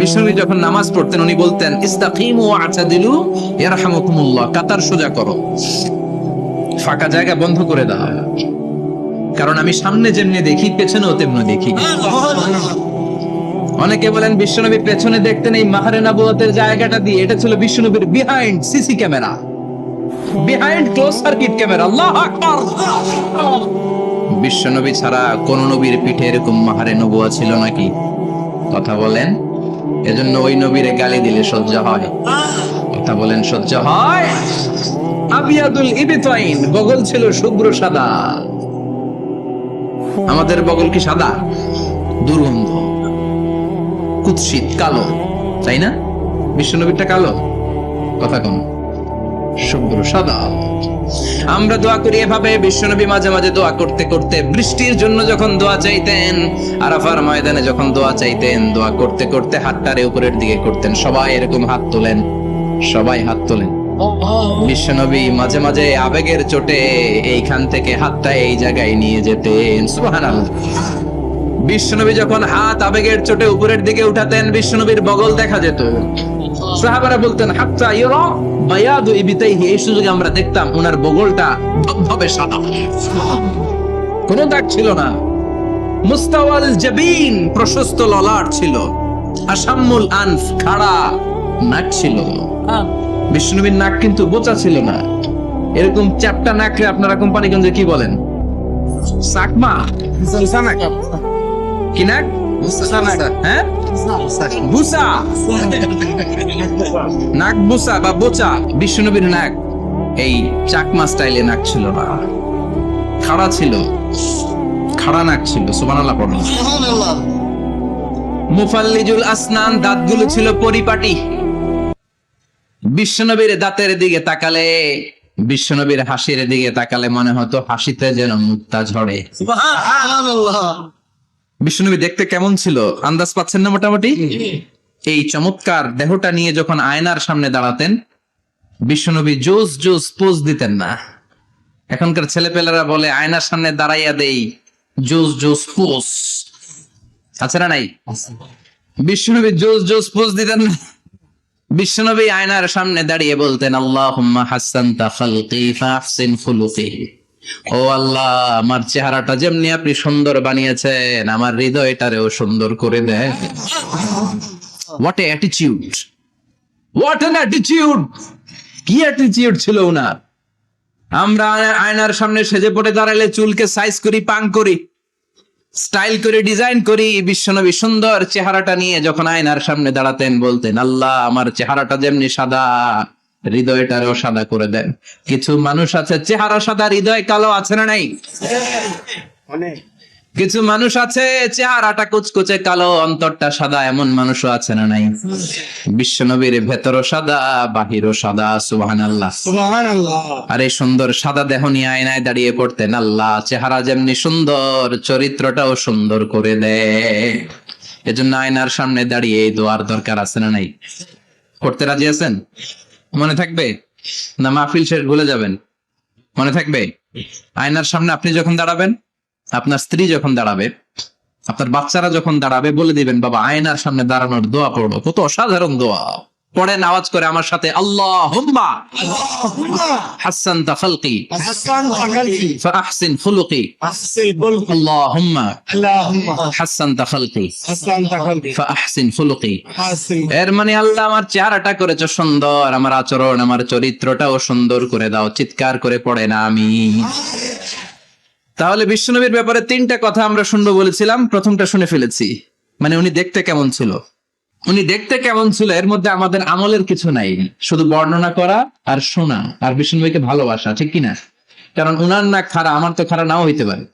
বিষ্ণুবী যখন নামাজ পড়তেন উনি বলতেন ইস্তাকিমু ওয়া'তাদিলু ইয়ারহামুকুমুল্লাহ, কাতার সোজা করো, ফাঁকা জায়গা বন্ধ করে দাও, কারণ আমি সামনে যেমনি দেখি পেছনেও তেমনি দেখি। অনেকে বলেন বিশ্বনবী পেছনে দেখতেন এই মাহারে নবুয়তের জায়গাটা দিয়ে, এটা ছিল বিশ্বনবীর behind CC camera, behind close circuit camera. আল্লাহু আকবার। বিশ্বনবী ছাড়া কোন নবীর পিঠে এরকম মাহারে নবুয়া ছিল নাকি? কথা বলেন। এজন্য ওই নবীরে গালি দিলে সহ্য হয়? কথা বলেন, সহ্য হয়? আবিয়াদুল ইবতাইন, বগল ছিল শুভ্র সাদা। আমাদের বগল কি সাদা? দুর্গন্ধ, কুৎসিত, কালো, তাই না? বিশ্বনবীরটা কালো? কথা কম, শুভ্র সাদা। আমরা দোয়া করি এভাবে। বিশ্বনবী মাঝে মাঝে দোয়া করতে করতে বৃষ্টির জন্য যখন দোয়া চাইতেন, আরাফার ময়দানে যখন দোয়া চাইতেন, দোয়া করতে করতে হাতটারে উপরের দিকে করতেন। সবাই এরকম হাত তোলেন, সবাই হাত তোলেন। বিশ্বনবী মাঝে মাঝে আবেগের চোটে এইখান থেকে হাতটা এই জায়গায় নিয়ে যেতেন। সুবহানাল্লাহ। বিশ্বনবী যখন হাত আবেগের চোটে উপরের দিকে উঠাতেন, বিশ্বনবীর বগল দেখা যেত। সাহাবারা বলতেন হাত্তা ইউরা বায়াদু ইবতাইহি, এই সুযোগে আমরা দেখতাম ওনার বগলটা ধবধবে সাদা, কোনো দাগ ছিল না। মুস্তাওয়াল জাবিন, প্রশস্ত ললাট ছিল। আসাম্মুল আনফ, খাড়া নাক ছিল। বিশ্বনবীর নাক কিন্তু বোচা ছিল না। এরকম চ্যাপটা নাকরে আপনারা কোম্পানিগঞ্জে কি বলেন? সাকমা, কি নাক? হ্যাঁ, বুসা, নাক বুসা বা বোচা। বিশ্বনবীর নাক এই চাকমা স্টাইলে নাক ছিল না, খাড়া ছিল, খাড়া নাক ছিল। সুবহানাল্লাহ পড়ুন। মুফাল্লিজুল আসনান, দাঁতগুলো ছিল পরিপাটি। বিশ্বনবীর দাঁতের দিকে তাকালে, বিশ্বনবীর হাসির দিকে তাকালে মনে হতো হাসিতে যেন মুক্তা ঝরে। সুবহানাল্লাহ। বিশ্বনবী দেখতে কেমন ছিল আন্দাজ পাচ্ছেন না মোটামুটি? এই চমৎকার দেহটা নিয়ে যখন আয়নার সামনে দাঁড়াতেন, বিশ্বনবী জোস জোস পোজ দিতেন না। এখনকার ছেলেপেলেরা বলে আয়নার সামনে দাঁড়াইয়া দেই জোস জোস পোজ, আছে না নাই? বিশ্বনবী জোস জোস পোজ দিতেন না। বিশ্বনবী আয়নার সামনে দাঁড়িয়ে বলতেন আল্লাহুম্মা হাসানতা খালকি ফাহসিন খুলুকি, ও আল্লাহ, আমার চেহারাটা যেমনি আপনি সুন্দর বানিয়েছেন, আমার হৃদয়টারেও সুন্দর করে দেন। What a attitude, what an attitude! কি অ্যাটিটিউড ছিল ওনার! আমরা আয়নার সামনে সেজে পড়ে দাঁড়ালে চুলকে সাইজ করি, পাং করি, স্টাইল করে, ডিজাইন করি। বিশ্বনবী সুন্দর চেহারাটা নিয়ে যখন আয়নার সামনে দাঁড়াতেন বলতেন আল্লাহ, আমার চেহারাটা যেমনি সাদা, হৃদয়টারও সাদা করে দেন। কিছু মানুষ আছে চেহারা সাদা, হৃদয় কালো, আছে না নাই? কিছু মানুষ আছে চেহারাটা কুচকুচে কালো, অন্তরটা সাদা, এমন মানুষও আছে না নাই? বিশ্বনবীর ভেতরও সাদা, বাহিরও সাদা। সুবহানাল্লাহ, সুবহানাল্লাহ। আর এই সুন্দর সাদা দেহ নিয়ে আয়নায় দাঁড়িয়ে পড়তেন আল্লাহ, চেহারা যেমনি সুন্দর, চরিত্রটাও সুন্দর করে দে। এজন্য আয়নার সামনে দাঁড়িয়ে এই দোয়ার দরকার আছে না নাই? করতে রাজি আছেন? মনে থাকবে না মাহফিল শেষ ভুলে যাবেন? মনে থাকবে? আয়নার সামনে আপনি যখন দাঁড়াবেন, আপনার স্ত্রী যখন দাঁড়াবে, আপনার বাচ্চারা যখন দাঁড়াবে, বলে দিবেন বাবা আয়নার সামনে দাঁড়ানোর দোয়া পড়বো। কত অসাধারণ দোয়া! পড়েন আওয়াজ করে আমার সাথে, আল্লাহুম্মা হাসানতা খালকি ফাহসিন খুলুকি, আল্লাহুম্মা হাসানতা খালকি ফাহসিন খুলুকি। এর মানে আল্লাহ, আমার চেহারাটা করেছো সুন্দর, আমার আচরণ, আমার চরিত্রটাও সুন্দর করে দাও। চিৎকার করে পড়েন আমিন। তাহলে বিশ্বনবীর ব্যাপারে তিনটা কথা আমরা শুনবো বলেছিলাম, প্রথমটা শুনে ফেলেছি। মানে উনি দেখতে কেমন ছিল, উনি দেখতে কেমন ছিল, এর মধ্যে আমাদের আমলের কিছু নাই, শুধু বর্ণনা করা আর শোনা আর বিশ্বনবীকে ভালোবাসা, ঠিক কিনা? কারণ উনার না খাড়া, আমার তো খাড়া নাও হইতে পারে।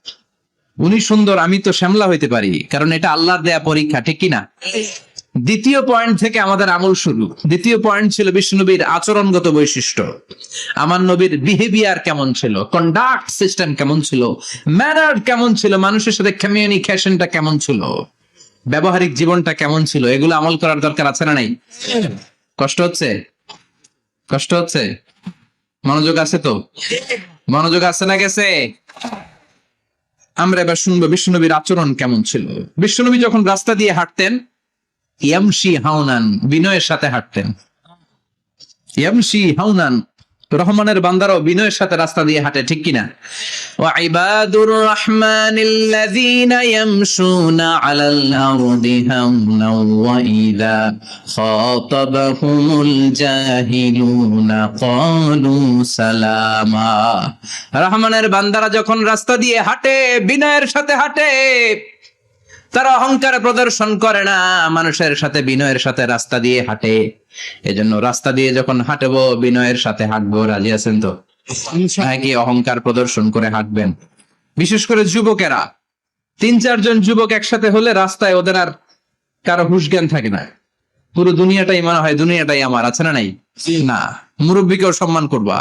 উনি সুন্দর, আমি তো শ্যামলা হইতে পারি, কারণ এটা আল্লাহর দেয়া পরীক্ষা, ঠিক কিনা? দ্বিতীয় পয়েন্ট থেকে আমাদের আমল শুরু। দ্বিতীয় পয়েন্ট ছিল বিশ্বনবীর আচরণগত বৈশিষ্ট্য। আমার নবীর বিহেভিয়ার কেমন ছিল, কন্ডাক্ট সিস্টেম কেমন ছিল, ম্যানার কেমন ছিল, মানুষের সাথে কমিউনিকেশনটা কেমন ছিল, ব্যবহারিক জীবনটা কেমন ছিল, এগুলো আমল করার দরকার আছে না নাই? কষ্ট হচ্ছে? কষ্ট হচ্ছে? মনোযোগ আছে তো? মনোযোগ আছে না গেছে? আমরা এবার শুনবো বিশ্বনবীর আচরণ কেমন ছিল। বিশ্বনবী যখন রাস্তা দিয়ে হাঁটতেন, ইয়ামশি হাউনান, বিনয়ের সাথে হাঁটতেন। ইয়ামশি হাউনান, রহমানের বান্দারাও বিনয়ের সাথে রাস্তা দিয়ে হাঁটে, ঠিক কিনা? ওয়া ইবাদুর রহমানিল্লাযীনা ইয়ামশুনা আলাল আরদি হাওনাও ওয়া ইযা খাতাবাহুমুল জাহিলুনা ক্বালু সালামা। রহমানের বান্দারা যখন রাস্তা দিয়ে হাঁটে, বিনয়ের সাথে হাঁটে, তারা অহংকার প্রদর্শন করে না, মানুষের সাথে বিনয়ের সাথে রাস্তা দিয়ে হাঁটে। এজন্য রাস্তা দিয়ে যখন হাঁটবো বিনয়ের সাথে হাঁটবো। রাজি আছেন তো? নাকি অহংকার প্রদর্শন করে হাঁটবেন? বিশেষ করে যুবকেরা, 3-4 জন যুবক একসাথে হলে রাস্তায় ওদের আর কারো হুঁশ জ্ঞান থাকে না। পুরো দুনিয়াটাই মনে হয় দুনিয়াটাই আমার, আছে না নাই? না, মুরব্বীকেও সম্মান করবা,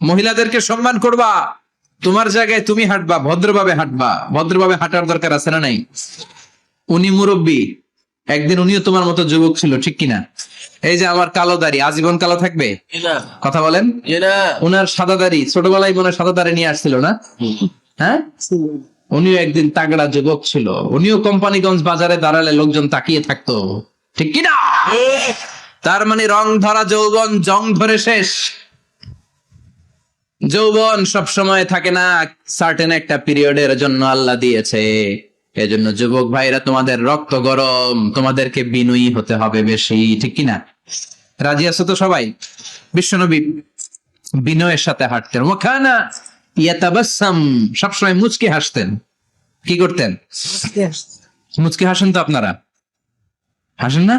মহিলাদেরকে সম্মান করবা, তোমার জায়গায় তুমি হাঁটবা, ভদ্রভাবে হাঁটবা। ভদ্রভাবে হাঁটার দরকার আছে না নাই? উনি মুরব্বী, একদিন উনিও তোমার মতো যুবক ছিল, ঠিক কিনা? এই যে আমার কালো দাড়ি আজীবন কালো থাকবে? কথা বলেন। উনার সাদা দাড়ি ছোটবেলায় মনে সাদা দাড়ি নিয়ে আসছিল না? হ্যাঁ, উনিও একদিন তাগড়া যুবক ছিল। উনিও কোম্পানিগঞ্জ বাজারে দাঁড়ালে লোকজন তাকিয়ে থাকতো, ঠিক কিনা? তার মানে রং ধরা যৌবন জং ধরে শেষ। যৌবন সব সময় থাকে না, সার্টেন একটা পিরিয়ডের জন্য আল্লাহ দিয়েছে। এজন্য যুবক ভাইরা, তোমাদের রক্ত গরম, তোমাদেরকে বিনয়ী হতে হবে বেশি, ঠিক কিনা? রাজি আছো তো সবাই? বিশ্বনবী বিনয়ের সাথে হাঁটতেন। ওয়াকানা ইয়াতাবাসসাম, সবসময় মুচকি হাসতেন। কি করতেন? মুচকি হাসেন তো আপনারা? হাসেন না?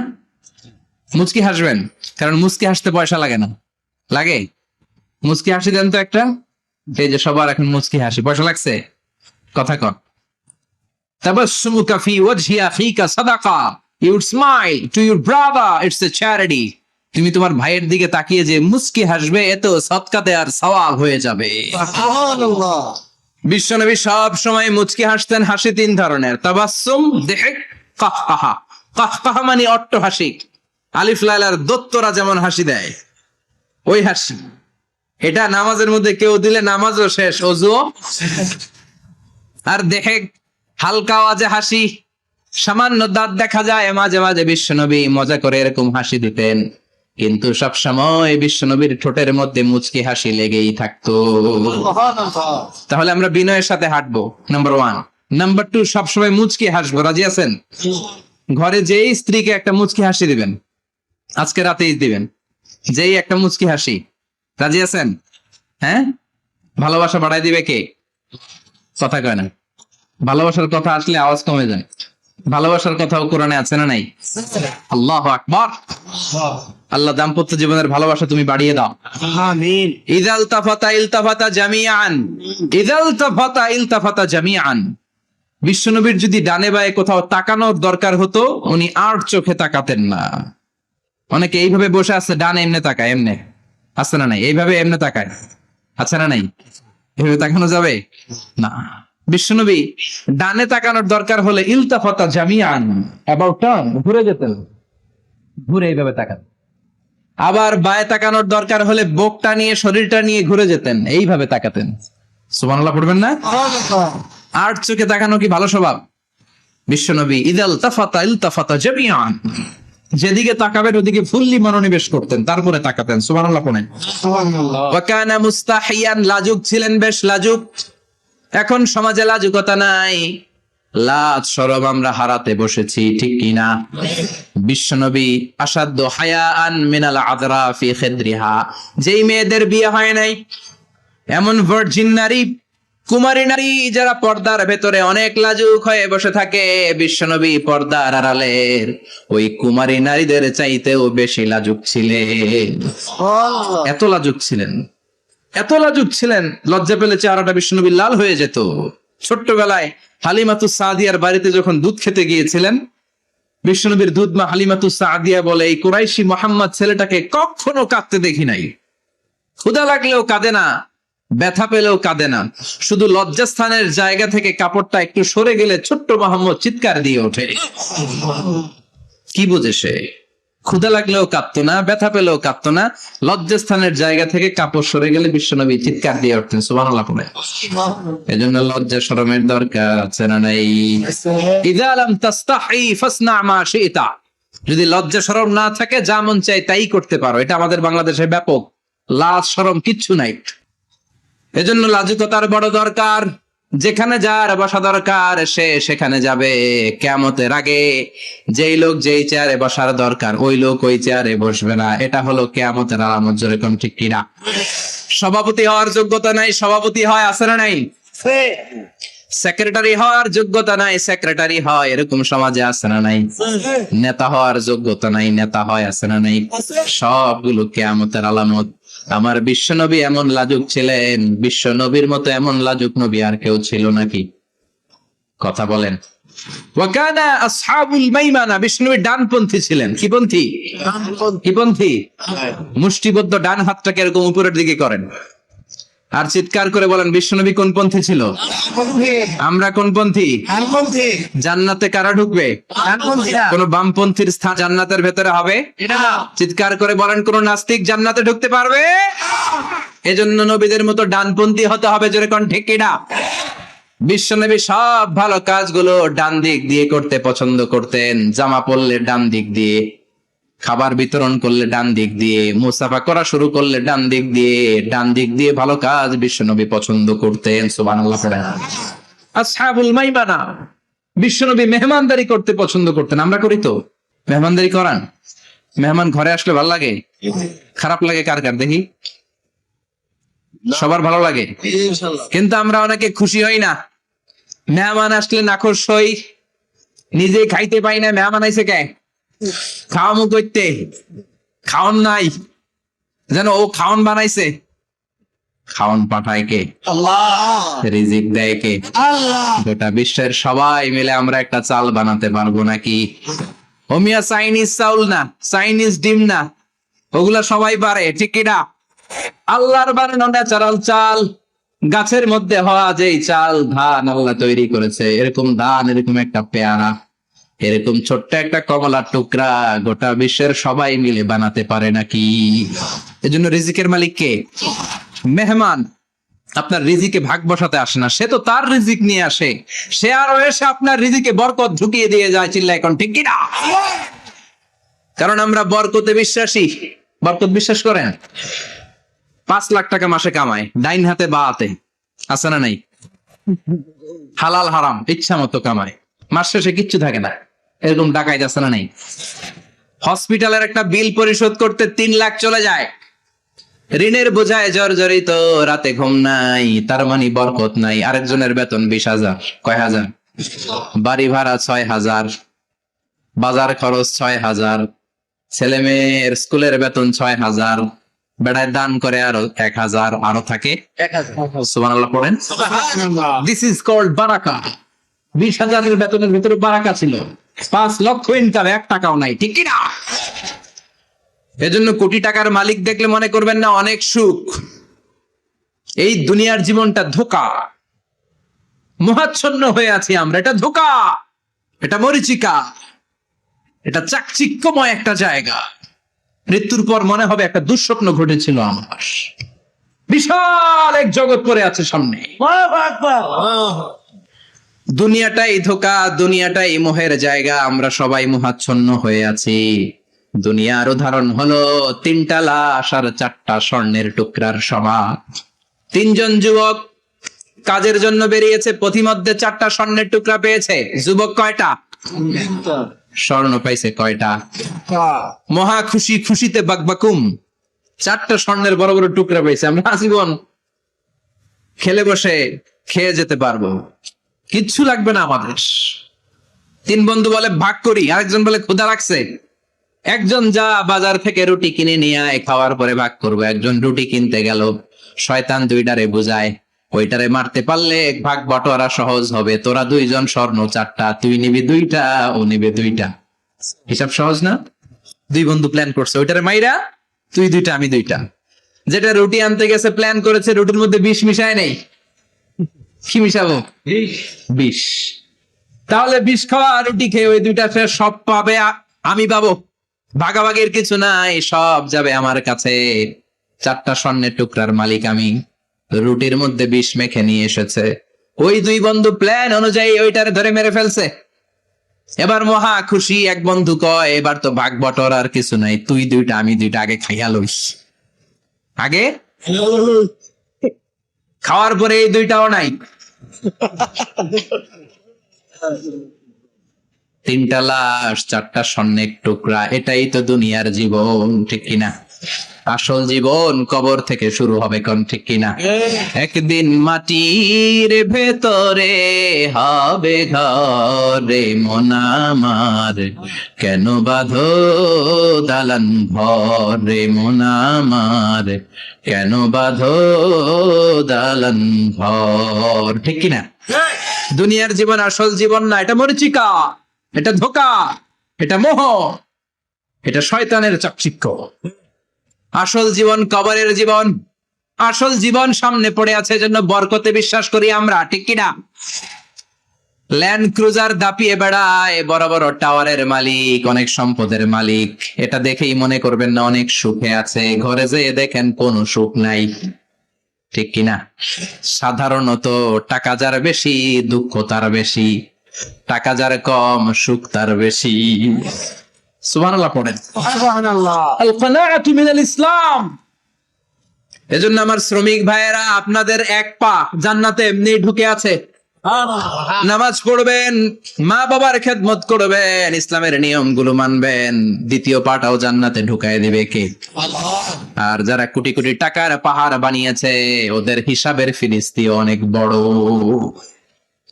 মুচকি হাসবেন, কারণ মুচকি হাসতে পয়সা লাগে না। লাগে? মুচকি হাসি দেন তো একটা। এই যে সবার এখন মুচকি হাসি, পয়সা লাগছে? কথা কর। তাবাসসুমুকা ফি ওয়াজহি আখিকা সাদাকা, you smile to your brother, it's a charity. তুমি তোমার ভাইয়ের দিকে তাকিয়ে যে মুচকি হাসবে, এত সদকাতে আর সওয়াব হয়ে যাবে। সুবহানাল্লাহ। বিশ্বনবী সব সময় মুচকি হাসতেন। হাসি 3 ধরনের: তাবাসসুম, দিহক, কাহকাহা। কাহকাহা মানে অট্টহাসি, আলিফ লাইলার দত্তরা যেমন হাসি দেয় ওই হাসি। এটা নামাজের মধ্যে কেউ দিলে নামাজও শেষ, ওযুও। আর দেখে হালকা আওয়াজে হাসি, সামান্য দাঁত দেখা যায় মাঝে মাঝে। বিশ্বনবী মজা করে এরকম হাসি দিতেন, কিন্তু সব সময় বিশ্বনবীর ঠোঁটের মধ্যে মুচকি হাসি লেগেই থাকতো। তাহলে আমরা বিনয়ের সাথে হাঁটবো, নাম্বার 1। নাম্বার 2, সবসময় মুচকি হাসবো। রাজি আছেন? ঘরে যেই স্ত্রীকে একটা মুচকি হাসি দিবেন, আজকে রাতেই দিবেন, যেই একটা মুচকি হাসি। রাজি আছেন? হ্যাঁ, ভালোবাসা বাড়াই দিবে কে? কথা কয় না। ভালোবাসার কথা আসলে আওয়াজ কমে যায়। ভালোবাসার কথাও কোরআনে আছে না নাই? আল্লাহু আকবার। আল্লাহ দাম্পত্য জীবনের ভালোবাসা তুমি বাড়িয়ে দাও, আমিন। ইযাল তাফাতা ইলতাফাতা জামিআন, ইযাল তাফাতা ইলতাফাতা জামিআন। বিশ্বনবীর যদি ডানে বায়ে কোথাও তাকানোর দরকার হতো, উনি আর চোখে তাকাতেন না। অনেকে এইভাবে বসে আছে, ডানে এমনে তাকায়, এমনে আছে না নাই? এইভাবে এমনে তাকায়, আছে না নাই? এভাবে তাকানো যাবে না। বিশ্বনবী ডানে তাকানোর দরকার হলে ইলতাফাতা জামিআন, অ্যাবাউট টার্ন, ঘুরে যেতেন, ঘুরে এইভাবে তাকাতেন। আবার বায়ে তাকানোর দরকার হলে বুকটা নিয়ে, শরীরটা নিয়ে ঘুরে যেতেন, এইভাবে তাকাতেন। সুবহানাল্লাহ পড়বেন না? আর চোখে তাকানো কি ভালো স্বভাব? বিশ্বনবী ইদাল তাফাতা ইলতাফাতা জামিআন, যেদিকে তাকাবেন ওদিকে ফুল্লি মনোনিবেশ করতেন, তারপরে তাকাতেন। সুবহানাল্লাহ পড়েন। সুবহানাল্লাহ। ওয়া কানা মুস্তাহিয়ান, লাজুক ছিলেন, বেশ লাজুক। এখন সমাজে লাজুকতা নাই, লাজ শরম আমরা হারাতে বসেছি, ঠিক কিনা? বিশ্বনবী আসাদ্দ হায়াআন মিনাল আযরা ফি খিদরিহা, যেই মেয়েদের বিয়ে হয় নাই, এমন ভার্জিন নারী, কুমারী নারী যারা পর্দার ভেতরে অনেক লাজুক হয়ে বসে থাকে, বিশ্বনবী পর্দার আড়ালের ওই কুমারী নারীদের চাইতেও বেশি লাজুক ছিলেন। এত লাজুক ছিলেন, এত লাজুক ছিলেন, লজ্জা পেলে চেহারাটা বিশ্বনবীর লাল হয়ে যেত। ছোট্টবেলায় হালিমাতুস সাদিয়ার বাড়িতে যখন দুধ খেতে গিয়েছিলেন, বিশ্বনবীর দুধ মা হালিমাতুস সাদিয়া বলে, এই কুরাইশি মোহাম্মদ ছেলেটাকে কখনো কাঁদতে দেখি নাই। ক্ষুধা লাগলেও কাঁদে না, ব্যথা পেলেও কাঁদে না, শুধু লজ্জাস্থানের জায়গা থেকে কাপড়টা একটু সরে গেলে ছোট্ট মোহাম্মদ চিৎকার দিয়ে ওঠে। কি বোঝে সে? ক্ষুধা লাগলেও কাঁদতো না, ব্যথা পেলেও কাঁদতো না, লজ্জাস্থানের জায়গা থেকে কাপড় সরে গেলে বিশ্বনবী চিৎকার দিয়ে উঠতেন। সুবহানাল্লাহ পড়ে। এজন্য লজ্জা শরমের দরকার আছে না নাই? ইযা লাম তাস্তাহি ফাসনা মা শি'তা, যদি লজ্জা শরম না থাকে যা মন চাই তাই করতে পারো, এটা আমাদের বাংলাদেশে ব্যাপক। লাজ শরম কিচ্ছু নাই। এজন্য লাজুকতার বড় দরকার। যেখানে যার বসা দরকার সে সেখানে যাবে। কিয়ামতের আগে যেই লোক যেই চেয়ারে বসার দরকার ওই লোক ওই চেয়ারে বসবে না। এটা হলো কিয়ামতের আলামত। জোরে কোন ঠিক কিনা? সভাপতি হওয়ার যোগ্যতা নাই, সভাপতি হয়, আছে না নাই? সেক্রেটারি হওয়ার যোগ্যতা নাই, সেক্রেটারি হয়, এরকম সমাজে আছে না নাই? নেতা হওয়ার যোগ্যতা নাই, নেতা হয়, আছে না নাই? সবগুলো কিয়ামতের আলামত। আমার বিশ্বনবী এমন লাজুক ছিলেন, বিশ্বনবীর মতো এমন লাজুক নবী আর কেউ ছিল নাকি? কথা বলেন। ওয়াকানা আসহাবুল মাইমানা, বিষ্ণুবী ডানপন্থী ছিলেন। কি পন্থী? কি পন্থী? মুষ্টিবদ্ধ ডান হাতটাকে এরকম উপরের দিকে করেন আর চিৎকার করে বলেন বিশ্বনবী কোন পন্থী ছিল? আমরা কোন পন্থী? জান্নাতে কারা ঢুকবে? কোন বামপন্থীর স্থান জান্নাতের ভেতরে হবে? চিৎকার করে বলেন কোন নাস্তিক জান্নাতে ঢুকতে পারবে? এজন্য নবীদের মতো ডানপন্থী হতে হবে। জোরে কোন ঠিক কিনা? বিশ্বনবী সব ভালো কাজগুলো ডান দিক দিয়ে করতে পছন্দ করতেন। জামা পরলে ডান দিক দিয়ে, খাবার বিতরণ করলে ডান দিক দিয়ে, মুসাফা করা শুরু করলে ডান দিক দিয়ে, ডান দিক দিয়ে ভালো কাজ বিশ্বনবী পছন্দ করতেন। সুবহানাল্লাহ। আসহাবুল মাইমানা, বিশ্বনবী মেহমানদারি করতে পছন্দ করতেন। আমরা করি তো? মেহমানদারি করান? মেহমান ঘরে আসলে ভালো লাগে? খারাপ লাগে কার কার দেখি? সবার ভালো লাগে, কিন্তু আমরা অনেকে খুশি হই না। মেহমান আসলে নাখোশ হই, নিজে খাইতে পাই না। মেহমান আইছে কে? খাওয়ামু করতে, খাওন নাই, যেন ও খাওন বানাইছে। খাওন পাঠায় কে? আল্লাহ। রিজিক দেয় কে? আল্লাহ। গোটা বিশ্বের সবাই মিলে আমরা একটা চাল বানাতে পারবো নাকি? ওমিয়া চাইনিজ চাউল না, চাইনিজ ডিম না, ওগুলা সবাই পারে, ঠিক কিনা? আল্লাহর বানানো ন্যাচারাল চাল, গাছের মধ্যে হওয়া যেই চাল, ধান আল্লাহ তৈরি করেছে, এরকম ধান, এরকম একটা পেয়ারা, এরকম ছোট্ট একটা কমলার টুকরা গোটা বিশ্বের সবাই মিলে বানাতে পারে নাকি? এজন্য রিজিকের মালিক কে? মেহমান আপনার রিজিকে ভাগ বসাতে আসে না, সে তো তার রিজিক নিয়ে আসে। সে আরো এসে আপনার রিজিকে বরকত ঢুকিয়ে দিয়ে যায়। চিল্লা এখন ঠিক কিনা? কারণ আমরা বরকতে বিশ্বাসী। বরকত বিশ্বাস করেন? 5 লাখ টাকা মাসে কামায় ডাইন হাতে বা হাতে, আছে না নাই? হালাল হারাম ইচ্ছা মতো কামায়, মাস শেষে কিচ্ছু থাকে না, এরকম ডাকাইত আছে না নাই? হসপিটালের একটা বিল পরিশোধ করতে 3 লাখ চলে যায়, ঋণের বোঝায় জর্জরিত, রাতে ঘুম নাই, তার মানে বরকত নাই। আরেকজনের বেতন 20,000, কয় হাজার? বাড়ি ভাড়া 6,000, বাজার খরচ 6,000, ছেলে মেয়ের স্কুলের বেতন 6,000, বেড়ায় দান করে আরো 1,000, আরো থাকে 1,000। সুবহানাল্লাহ পড়েন। দিস ইজ কল্ড বারাকা। 20,000 বেতনের ভিতরে বারাকা ছিল। 5 লক্ষ ইনকাম, 1 টাকাও নাই, ঠিক কিনা? এজন্য কোটি টাকার মালিক দেখলে মনে করবেন না অনেক সুখ। এই দুনিয়ার জীবনটা ধোঁকা, মোহাচ্ছন্ন হয়ে আছি আমরা। এটা ধোঁকা, এটা মরিচিকা, এটা চাকচিক্যময় একটা জায়গা। মৃত্যুর পর মনে হবে একটা দুঃস্বপ্ন ঘটেছিল আমার। বিশাল এক জগৎ পড়ে আছে সামনে। দুনিয়াটাই ধোঁকা, দুনিয়াটাই মোহের জায়গা। আমরা সবাই মোহাচ্ছন্ন হয়ে আছি। দুনিয়ার উদাহরণ হলো 3টা লাশ আর 4টা স্বর্ণের টুকরার সমান। 3 জন যুবক কাজের জন্য বেরিয়েছে, পথিমধ্যে 4টা স্বর্ণের টুকরা পেয়েছে। যুবক কয়টা? স্বর্ণ পাইছে কয়টা? মহা খুশি, খুশিতে বাকবাকুম। 4টা স্বর্ণের বড় বড় টুকরা পেয়েছে। আমরা আজীবন খেলে বসে খেয়ে যেতে পারবো, কিচ্ছু লাগবে না আমাদের। 3 বন্ধু বলে ভাগ করি, আরেকজন বলে ক্ষুধা লাগছে। একজন যা বাজার থেকে রুটি কিনে নিয়ে আয়, খাওয়ার পরে ভাগ করবো। একজন রুটি কিনতে গেল, শয়তান 2টারে বুঝায় ওইটারে মারতে পারলে ভাগ বটোয়ারা সহজ হবে। তোরা 2 জন স্বর্ণ 4টা, তুই নিবি 2টা, ও নিবে 2টা। হিসাব সহজ না? 2 বন্ধু প্ল্যান করছে, ওইটারে মাইরা তুই 2টা আমি 2টা। যেটা রুটি আনতে গেছে প্ল্যান করেছে, রুটির মধ্যে বিষ মিশায় নেই। কি মিশাবো? বিষ। তাহলে বিষ খাওয়া রুটি খেয়ে ওই 2টা ফের সব পাবে, আমি পাবো। ভাগাভাগির কিছু নাই, সব যাবে আমার কাছে। 4টা স্বর্ণের টুকরার মালিক আমি। রুটির মধ্যে বিষ মেখে নিয়ে এসেছে। ওই 2 বন্ধু প্ল্যান অনুযায়ী ওইটারে ধরে মেরে ফেলছে। এবার মহা খুশি, এক বন্ধু কয় এবার তো ভাগ বটর আর কিছু নাই, তুই দুইটা আমি দুইটা, আগে খাইয়া লইস। আগে খাওয়ার পরে এই দুইটাও নাই, তিনটা লাশ, চারটা স্বর্ণের টুকরা। এটাই তো দুনিয়ার জীবন, ঠিক কিনা? আসল জীবন কবর থেকে শুরু হবে, কোন ঠিক কিনা? একদিন মাটির ভেতরে হবে ঘরে মন আমার, কেন বাঁধো দালান ঘরে মন আমার, কেন বাঁধো দালান ঘর, ঠিক কিনা? দুনিয়ার জীবন আসল জীবন না, এটা মরিচিকা, এটা ধোঁকা, এটা মোহ, এটা শয়তানের চাকচিক্য। আসল জীবন কবরের জীবন। আসল জীবন সামনে পড়ে আছে, জন্য বরকতে বিশ্বাস করি আমরা, ঠিক কিনা? ল্যান্ড ক্রুজার দাপিয়ে বেড়ায়, বড় বড় টাওয়ারের মালিক, অনেক সম্পদের মালিক। এটা দেখেই মনে করবেন না অনেক সুখে আছে, ঘরে যেয়ে দেখেন কোনো সুখ নাই, ঠিক কিনা? সাধারণত টাকা যার বেশি দুঃখ তার বেশি, টাকা যার কম সুখ তার বেশি। সুবহানাল্লাহ পড়েন। আল কানাআতু মিনাল ইসলাম। এজন্য আমার শ্রমিক ভাইয়েরা, আপনাদের এক পা জান্নাতে এমনি ঢুকে আছে। নামাজ পড়বেন, মা বাবার খেদমত করবেন, ইসলামের নিয়মগুলো মানবেন, দ্বিতীয় পাটাও জান্নাতে ঢুকায় দিবে কে? আর যারা কোটি কোটি টাকার পাহাড় বানিয়েছে, ওদের হিসাবের ফিরিস্তি অনেক বড়।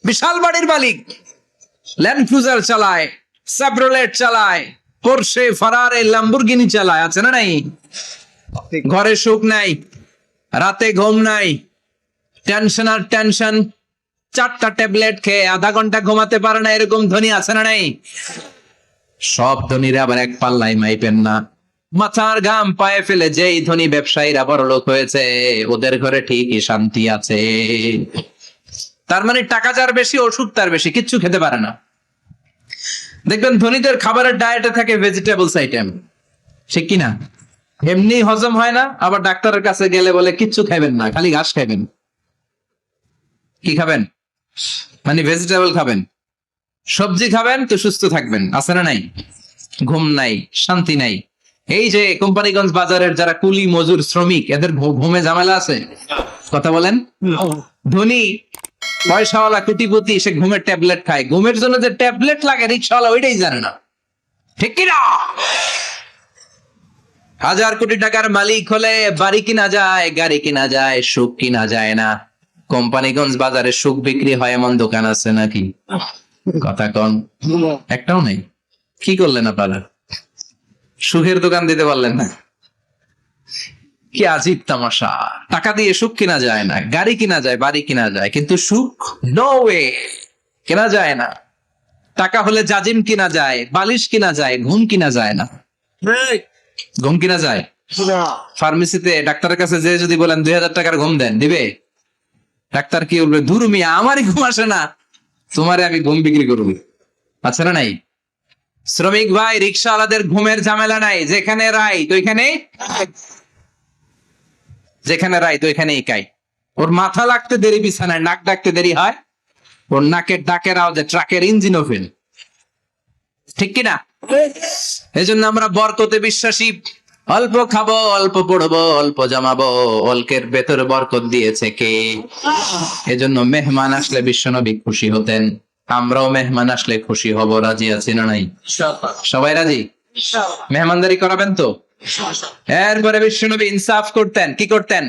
বিশাল বাড়ির মালিক, ল্যান্ড ক্রুজার চালায়, সাবরোলেট চালায়, পোরশে, ফারারে, ল্যাম্বরগিনি চালায়, আছে না নাই? ঘরে সুখ নাই, রাতে ঘুম নাই, টেনশন আর টেনশন, 4টা ট্যাবলেট খেয়ে আধা ঘন্টা ঘুমাতে পারে না, এরকম ধনী আছে না নাই? সব ধনীরা আবার এক পাল্লাই মাইপেন না। মাথার ঘাম পায়ে ফেলে যেই ধনী ব্যবসায়ীরা বড়লোক হয়েছে, ওদের ঘরে ঠিকই শান্তি আছে। তার মানে টাকা যার বেশি, ওষুধ তার বেশি, কিচ্ছু খেতে পারে না। দেখবেন ধনীদের খাবারের ডায়েটে থাকে ভেজিটেবলস আইটেম, ঠিক কিনা? এমনি হজম হয় না, আবার ডাক্তারের কাছে গেলে বলে কিচ্ছু খাবেন না, খালি ঘাস খাবেন। কি খাবেন? মানে ভেজিটেবল খাবেন, সবজি খাবেন, তো সুস্থ থাকবেন, আছে না নাই? ঘুম নাই, শান্তি নাই। এই যে কোম্পানিগঞ্জ বাজারের যারা কুলি মজুর শ্রমিক, এদের ঘুমে ঝামেলা আছে? কথা বলেন। ধনী পয়সাওয়ালা কোটিপতি, সে ঘুমের ট্যাবলেট খায়, ঘুমের জন্য যে ট্যাবলেট লাগে রিক্সাওয়ালা ওইটাই জানে না, ঠিক কিনা? হাজার কোটি টাকার মালিক হলে বাড়ি কিনা যায়, গাড়ি কিনা যায়, সুখ কিনা যায় না। কোম্পানিগঞ্জ বাজারে সুখ বিক্রি হয় এমন দোকান আছে নাকি? কথা কন, একটাও নেই। কি করলেন আপনারা? সুখের দোকান দিতে পারলেন না? কি আজীব তামাশা। টাকা দিয়ে সুখ কিনা যায় না, গাড়ি কিনা যায়, বাড়ি কিনা যায়, কিন্তু সুখ নো ওয়ে, কেনা যায় না। টাকা হলে জাজিম কিনা যায়, বালিশ কিনা যায়, ঘুম কিনা যায় না। ঘুম কিনা যায়? ফার্মেসিতে ডাক্তারের কাছে যে যদি বলেন 2000 টাকার ঘুম দেন, দিবে? ডাক্তার কি বলবে? ধুর মিয়া, আমারই ঘুম আসে না, তোমারে আমি ঘুম বিক্রি করবো, আছে না নাই? শ্রমিক ভাই, রিক্সাওয়ালাদের ঘুমের ঝামেলা নাই, যেখানে রাইট ওইখানে, যেখানে রাইট ওইখানেই কাই। ওর মাথা লাগতে দেরি বিছানায়, নাক ডাকতে দেরি হয়, ওর নাকের ডাকের আওয়াজে ট্রাকের ইঞ্জিনও ফেল, ঠিক কিনা? এই জন্য আমরা বরকতে বিশ্বাসী। অল্প খাবো, অল্প পড়বো, অল্প জমাবো, অল্পের ভেতরে বরকত দিয়েছে কে? এজন্য মেহমান আসলে বিশ্বনবী খুশি হতেন, আমরাও মেহমান আসলে খুশি হব। রাজি আছি না নাই? সবাই রাজি? মেহমানদারি করাবেন তো? এরপরে বিশ্বনবী ইনসাফ করতেন। কি করতেন?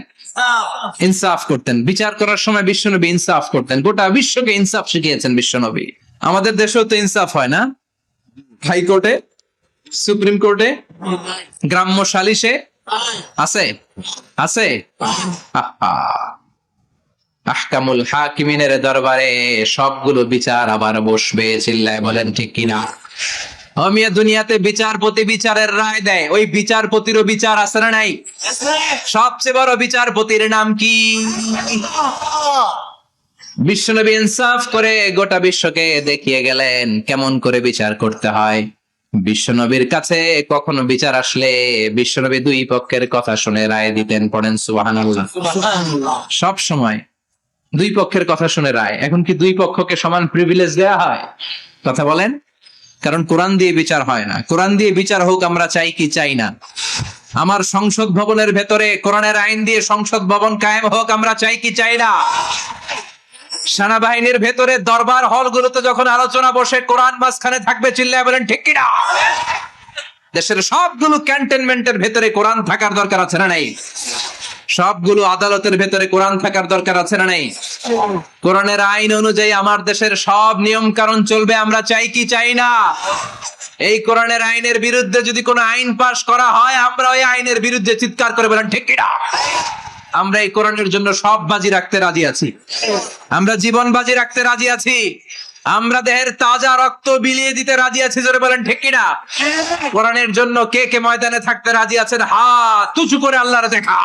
ইনসাফ করতেন। বিচার করার সময় বিশ্বনবী ইনসাফ করতেন। গোটা বিশ্বকে ইনসাফ শিখিয়েছেন বিশ্বনবী। আমাদের দেশেও তো ইনসাফ হয় না? হাইকোর্টে, সুপ্রিম কোর্টে, গ্রাম্য সালিশে আছে, আছে। আহকামুল হাকিমিনের দরবারে সবগুলো বিচার আবার বসবে, চিল্লায় বলেন ঠিক কিনা? অমিয়া দুনিয়াতে বিচারপতি বিচারের রায় দেয়, ওই বিচারপতিরও বিচার আছে না নাই? সবচেয়ে বড় বিচারপতির নাম কি? বিশ্বনবী ইনসাফ করে গোটা বিশ্বকে দেখিয়ে গেলেন কেমন করে বিচার করতে হয়। বিশ্বনবীর কাছে কখনো বিচার আসলে বিশ্বনবী দুই পক্ষের কথা শুনে রায় দিতেন। পড়েন সুবহানাল্লাহ। সব সময় দুই পক্ষের কথা শুনে রায়। এখন কি দুই পক্ষকে সমান প্রিভিলেজ দেয়া হয়? কথা বলেন। কারণ কোরআন দিয়ে বিচার হয় না। কোরআন দিয়ে বিচার হোক আমরা চাই কি চাই না? আমার সংসদ ভবনের ভেতরে কোরআনের আইন দিয়ে সংসদ ভবন কায়েম হোক আমরা চাই কি চাই না? সেনাবাহিনীর ভেতরে দরবার হলগুলোতে যখন আলোচনা বসে কোরআন মাঝখানে থাকবে, চিল্লায় বলেন ঠিক কিনা? দেশের সবগুলো ক্যান্টনমেন্টের ভেতরে কোরআন থাকার দরকার আছে না নাই? সবগুলো আদালতের ভেতরে কোরআন থাকার দরকার আছে না নাই? কোরআনের আইন অনুযায়ী আমার দেশের সব নিয়ম কানুন চলবে আমরা চাই কি চাই না? এই কোরআনের আইনের বিরুদ্ধে যদি কোনো আইন পাশ করা হয় আমরা ওই আইনের বিরুদ্ধে চিৎকার করে বলেন ঠিক কিনা? আমরা এই কোরআনের জন্য সব বাজি রাখতে রাজি আছি, আমরা জীবন বাজি রাখতে রাজি আছি, আমরা দেহের তাজা রক্ত বিলিয়ে দিতে রাজি আছি, জোরে বলেন ঠিক কিনা? কোরআনের জন্য কে কে ময়দানে থাকতে রাজি আছেন হাত উঁচু করে আল্লাহর দেখা।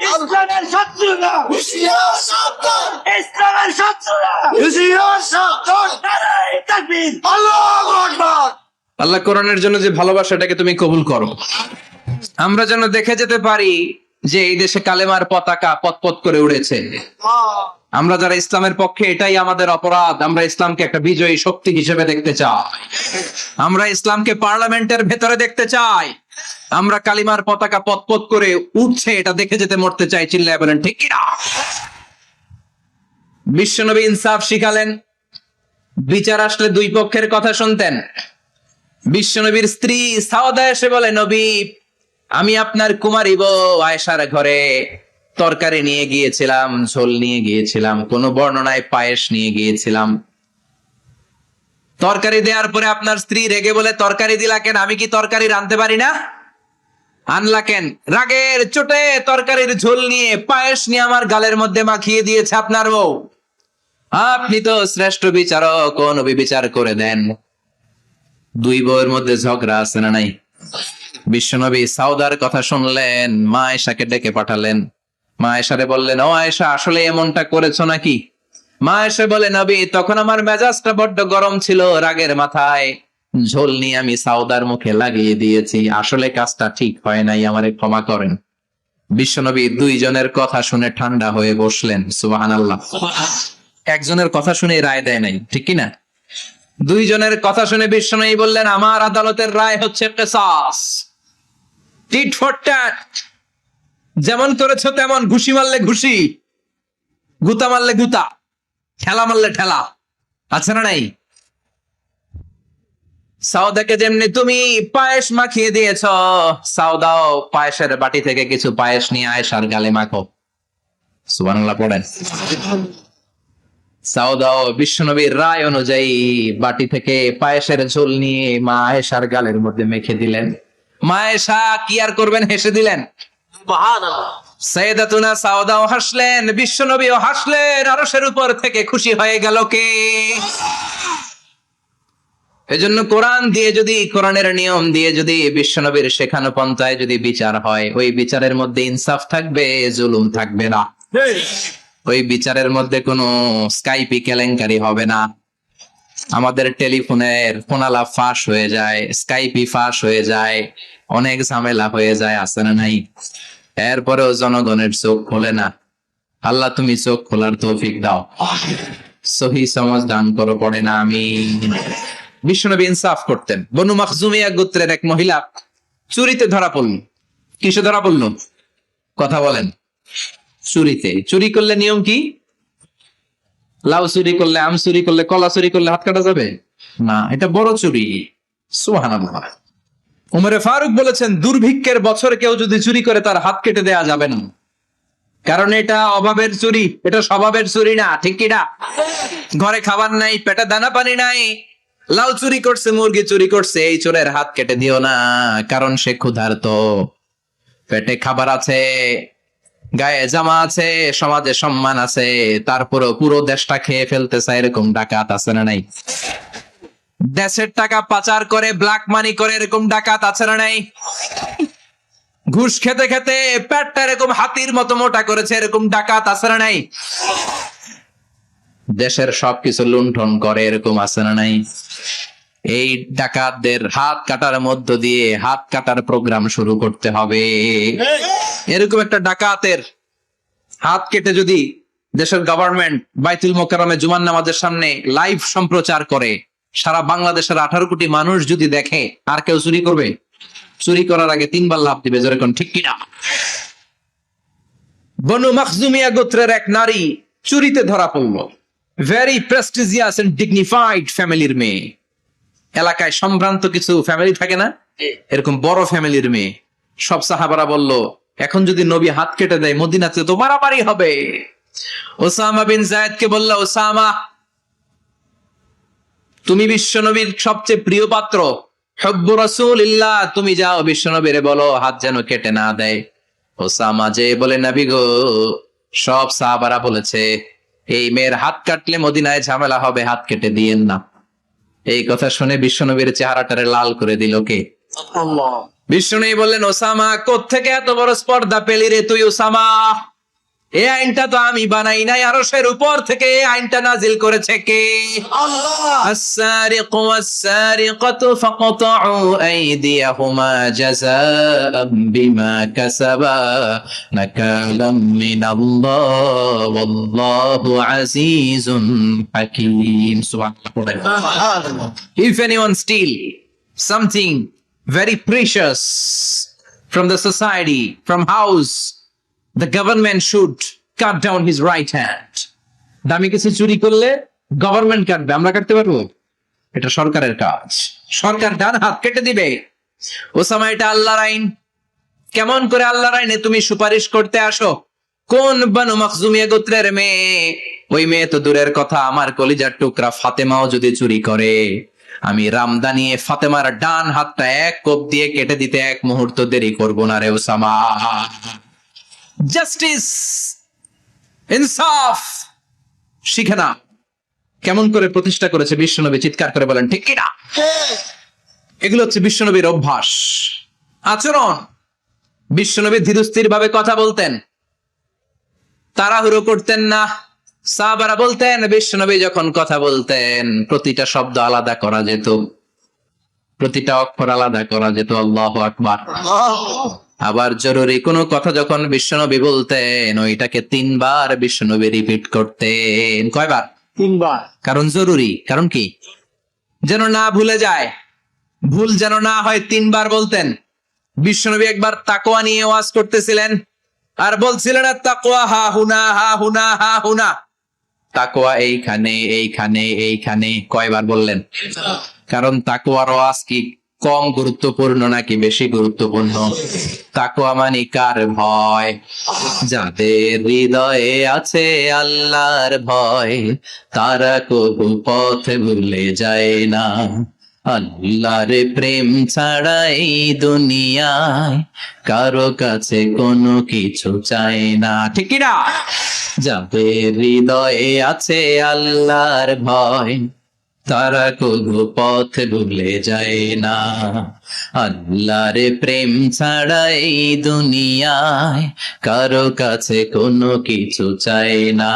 ইসলামের শত্রুরা ইসলামের শত্রুরা তাকবীর, আল্লাহু আকবার। আল্লাহ কোরআনের জন্য যে ভালোবাসাটাকে তুমি কবুল করো, আমরা যেন দেখে যেতে পারি যে এই দেশে কালেমার পতাকা পতপত করে উড়েছে। আমরা যারা ইসলামের পক্ষে, এটাই আমাদের অপরাধ। আমরা ইসলামকে একটা বিজয়ী শক্তি হিসেবে দেখতে চাই, আমরা ইসলামকে পার্লামেন্টের ভেতরে দেখতে চাই, আমরা কালিমার পতাকা পতপত করে উঠছে এটা দেখে যেতে মরতে চাই, চিল্লায় বলেন ঠিক কিনা? বিশ্বনবী ইনসাফ শিখালেন, বিচার আসলে দুই পক্ষের কথা শুনতেন। বিশ্বনবীর স্ত্রী সাওদা এসে বলে, নবী আমি আপনার কুমারী বউ আয়েশার ঘরে তরকারি নিয়ে গিয়েছিলাম, ঝোল নিয়ে গিয়েছিলাম, কোন বর্ণনায় পায়েস নিয়ে গিয়েছিলাম। তরকারি দেওয়ার পরে আপনার স্ত্রী রেগে বলে, তরকারি দিলা কেন? আমি কি তরকারি রাঁধতে পারি না? আনলা কেন? রাগের চোটে তরকারির ঝোল নিয়ে পায়েস নিয়ে আমার গালের মধ্যে মাখিয়ে দিয়েছে আপনার বউ। আপনি তো শ্রেষ্ঠ বিচারক, ও নবী বিচার করে দেন। দুই বউয়ের মধ্যে ঝগড়া আছে না নাই? বিশ্বনবী সাউদার কথা শুনলেন, মা আয়েশাকে ডেকে পাঠালেন। মা আয়েশারে বললেন, ও আয়েশা আসলে এমনটা করেছো নাকি? মা আয়েশা বলে, নবী তখন আমার মেজাজটা বড্ড গরম ছিল, রাগের মাথায় ঝোল নিয়ে আমি সাউদার মুখে লাগিয়ে দিয়েছি, আসলে কাজটা ঠিক হয় নাই, আমারে ক্ষমা করেন। বিশ্বনবী দুইজনের কথা শুনে ঠান্ডা হয়ে বসলেন। সুবহানাল্লাহ। একজনের কথা শুনে রায় দেয় নাই, ঠিক কিনা? দুইজনের কথা শুনে বিশ্বনবী বললেন, আমার আদালতের রায় হচ্ছে কিসাস, টিট ফর ট্যাট। যেমন করেছো তেমন, ঘুষি মারলে ঘুষি, গুতা মারলে গুতা, ঠেলা মারলে ঠেলা, আছে না নাই? সাউদাকে যেমনি তুমি পায়েস মাখিয়ে দিয়েছ, সাউদাও পায়েসের বাটি থেকে কিছু পায়েস নিয়ে আয়েশার গালে মাখো। সুবহানাল্লাহ পড়েন। সাউদাও বিশ্বনবীর রায় অনুযায়ী বাটি থেকে পায়েসের ঝোল নিয়ে মা আয়েশার গালের মধ্যে মেখে দিলেন। মা আয়েশা কি আর করবেন, হেসে দিলেন। সুবহানাল্লাহ। সাইয়েদাতুনা সাউদাও হাসলেন, বিশ্বনবীও হাসলেন। আরশের উপর থেকে খুশি হয়ে গেল কে? এজন্য কোরআন দিয়ে যদি, কোরআনের নিয়ম দিয়ে যদি, বিশ্বনবীর শেখানো পন্থায় যদি বিচার হয়, ওই বিচারের মধ্যে ইনসাফ থাকবে, জুলুম থাকবে না। ওই বিচারের মধ্যে কোনো স্কাইপি কেলেঙ্কারি হবে না। আমাদের টেলিফোনের ফোনালাপ ফাঁস হয়ে যায়, স্কাইপি ফাঁস হয়ে যায়, অনেক ঝামেলা হয়ে যায়, আছে না নাই? এরপরেও জনগণের চোখ খোলে না। আল্লাহ তুমি চোখ খোলার তৌফিক দাও, সহি সমাজ দান করো, পড়ে না আমি। বিশ্বনবী ইনসাফ করতেন। বনু মাখজুমিয়া গোত্রের এক মহিলা চুরিতে ধরা পড়ল। কিসে ধরা পড়ল? কথা বলেন। চুরিতে। চুরি করলে নিয়ম কি? লাউ চুরি করলে, আম চুরি করলে, কলা চুরি করলে হাত কাটা যাবে না, এটা বড় চুরি। সুবহানাল্লাহ। উমরে ফারুক বলেছেন, দুর্ভিক্ষের বছর কেউ যদি চুরি করে তার হাত কেটে দেয়া যাবে না, কারণ এটা অভাবের চুরি, এটা স্বভাবের চুরি না, ঠিক কিনা? ঘরে খাবার নাই, পেটে দানা পানি নাই, লাউ চুরি করছে, মুরগি চুরি করছে, এই চোরের হাত কেটে দিও না, কারণ সে ক্ষুধার্ত, পেটে খাবার আছে, গায়ে জামা আছে, সমাজে সম্মান আছে, তারপরেও পুরো দেশটা খেয়ে ফেলতে চায়, এরকম ডাকাত আছে না নাই? দেশের টাকা পাচার করে, ব্ল্যাক মানি করে, এরকম ডাকাত আছে না নাই? ঘুষ খেতে খেতে পেটটা এরকম হাতির মতো মোটা করেছে, এরকম ডাকাত আছে না নাই? দেশের সবকিছু লুণ্ঠন করে, এরকম আছে না নাই? এই ডাকাতদের হাত কাটার মধ্য দিয়ে হাত কাটার প্রোগ্রাম শুরু করতে হবে। এরকম একটা ডাকাতের হাত কেটে যদি দেশের গভর্নমেন্ট বাইতুল মোকাররমে জুমার নামাজের সামনে লাইভ সম্প্রচার করে, সারা বাংলাদেশের 18 কোটি মানুষ যদি দেখে, আর কেউ চুরি করবে? চুরি করার আগে 3 বার লাফ দিবে, যেরকম ঠিক কিনা? বনু মাখজুমিয়া গোত্রের এক নারী চুরিতে ধরা পড়লো। ভেরি প্রেস্টিজিয়াস এন্ড ডিগনিফাইড ফ্যামিলির মেয়ে। এলাকায় সম্ভ্রান্ত কিছু ফ্যামিলি থাকে না, এরকম বড় ফ্যামিলির মেয়ে। সব সাহাবারা বলল, এখন যদি নবী হাত কেটে দেয় মদিনাতে তো মারামারি হবে। ওসামা বিন যায়েদকে বলল, ওসামা তুমি বিশ্বনবীর সবচেয়ে প্রিয় পাত্র, হুব্বু রাসূলিল্লাহ, তুমি যাও বিশ্বনবীরে বলো হাত যেন কেটে না দেয়। ওসামা যে বলে, নবী গো, সব সাহাবারা বলেছে এই মেয়ের হাত কাটলে মদিনায় ঝামেলা হবে, হাত কেটে দিয়েন না। এই কথা শুনে বিশ্বনবীর চেহারাটারে লাল করে দিল কে? আল্লাহ। বিশ্বনবী বললেন, ওসামা কোত্থেকে এত বড় স্পর্ধা পেলি রে তুই ওসামা? এই আইনটা তো আমি বানাই নাই, আরশের উপর থেকে এই আইনটা নাজিল করেছে কে? আল্লাহ। السارق والسارقة فاقطعوا أيديهما جزاء بما كسبا نكالا من الله والله عزيز حكيم. সুবহানাল্লাহ। If anyone steal something very precious from the society, from house, the government should cut down his right hand. দামি কিছু চুরি করলে গভর্নমেন্ট কাটবে, আমরা কাটতে পারবো? এটা সরকারের কাজ, সরকার ডান হাত কেটে দিবে। ওসামা, এটা আল্লাহর আইন। কেমন করে আল্লাহর আইনে তুমি সুপারিশ করতে আসো? কোন বনু মাখজুমিয়া গোত্রের মেয়ে? ওই মেয়ে তো দূরের কথা, আমার কলিজার টুকরা ফাতেমাও যদি চুরি করে, আমি রামদানিয়ে ফাতেমার ডান হাতটা এক কোপ দিয়ে কেটে দিতে এক মুহূর্ত দেরি করবো না রে ওসামা। জাস্টিস, ইনসাফ শিখে না। কেমন করে প্রতিষ্ঠা করেছে বিশ্বনবী, চিৎকার করে বলেন ঠিক কিনা? এগুলো হচ্ছে বিশ্বনবীর অভ্যাস, আচরণ। বিশ্বনবী ধীরস্থির ভাবে কথা বলতেন, তাড়াহুড়ো করতেন না। সাহাবারা বলতেন, বিশ্বনবী যখন কথা বলতেন প্রতিটা শব্দ আলাদা করা যেত, প্রতিটা অক্ষর আলাদা করা যেত। আল্লাহু আকবার। আবার জরুরি কোনো কথা যখন বিশ্বনবী বলতেন, ওইটাকে 3 বার বিশ্বনবী রিপিট করতেন। কয়বার? 3 বার। কারণ জরুরি। কারণ কি? যেন না ভুলে যায়, ভুল যেন না হয়, 3 বার বলতেন। বিশ্বনবী একবার তাকওয়া নিয়ে ওয়াজ করতেছিলেন আর বলছিলেন, তাকওয়া হা হুনা হা হুনা হা হুনা। তাকওয়া এইখানে এইখানে এইখানে। কয়বার বললেন? কারণ তাকওয়ার ওয়াজ কি কম গুরুত্বপূর্ণ নাকি বেশি গুরুত্বপূর্ণ? তাকওয়া মানে কার ভয়? যাদের হৃদয়ে আছে আল্লাহর ভয়, তারা কবু পথ ভুলে যায় না। আল্লাহর প্রেম ছাড়া এই দুনিয়ায় কারো কাছে কোনো কিছু চায় না, ঠিক না? যাদের হৃদয়ে আছে আল্লাহর ভয়, তারা কবু পথ ভুলে যায় না। আল্লাহর প্রেম ছাড়া এই দুনিয়ায় কারো কাছে কোনো কিছু চায় না।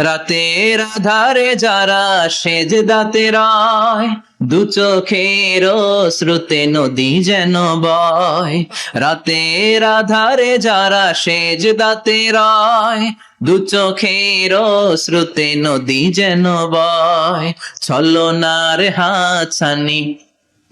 রাতের আধারে যারা সেজদাতে রয়, দু চোখের শ্রুতে নদী যেন বয়। রাতের আধারে যারা সেজদাতে রয়, দু চোখের শ্রুতে নদী যেন বয়। ছলনার হাতছানি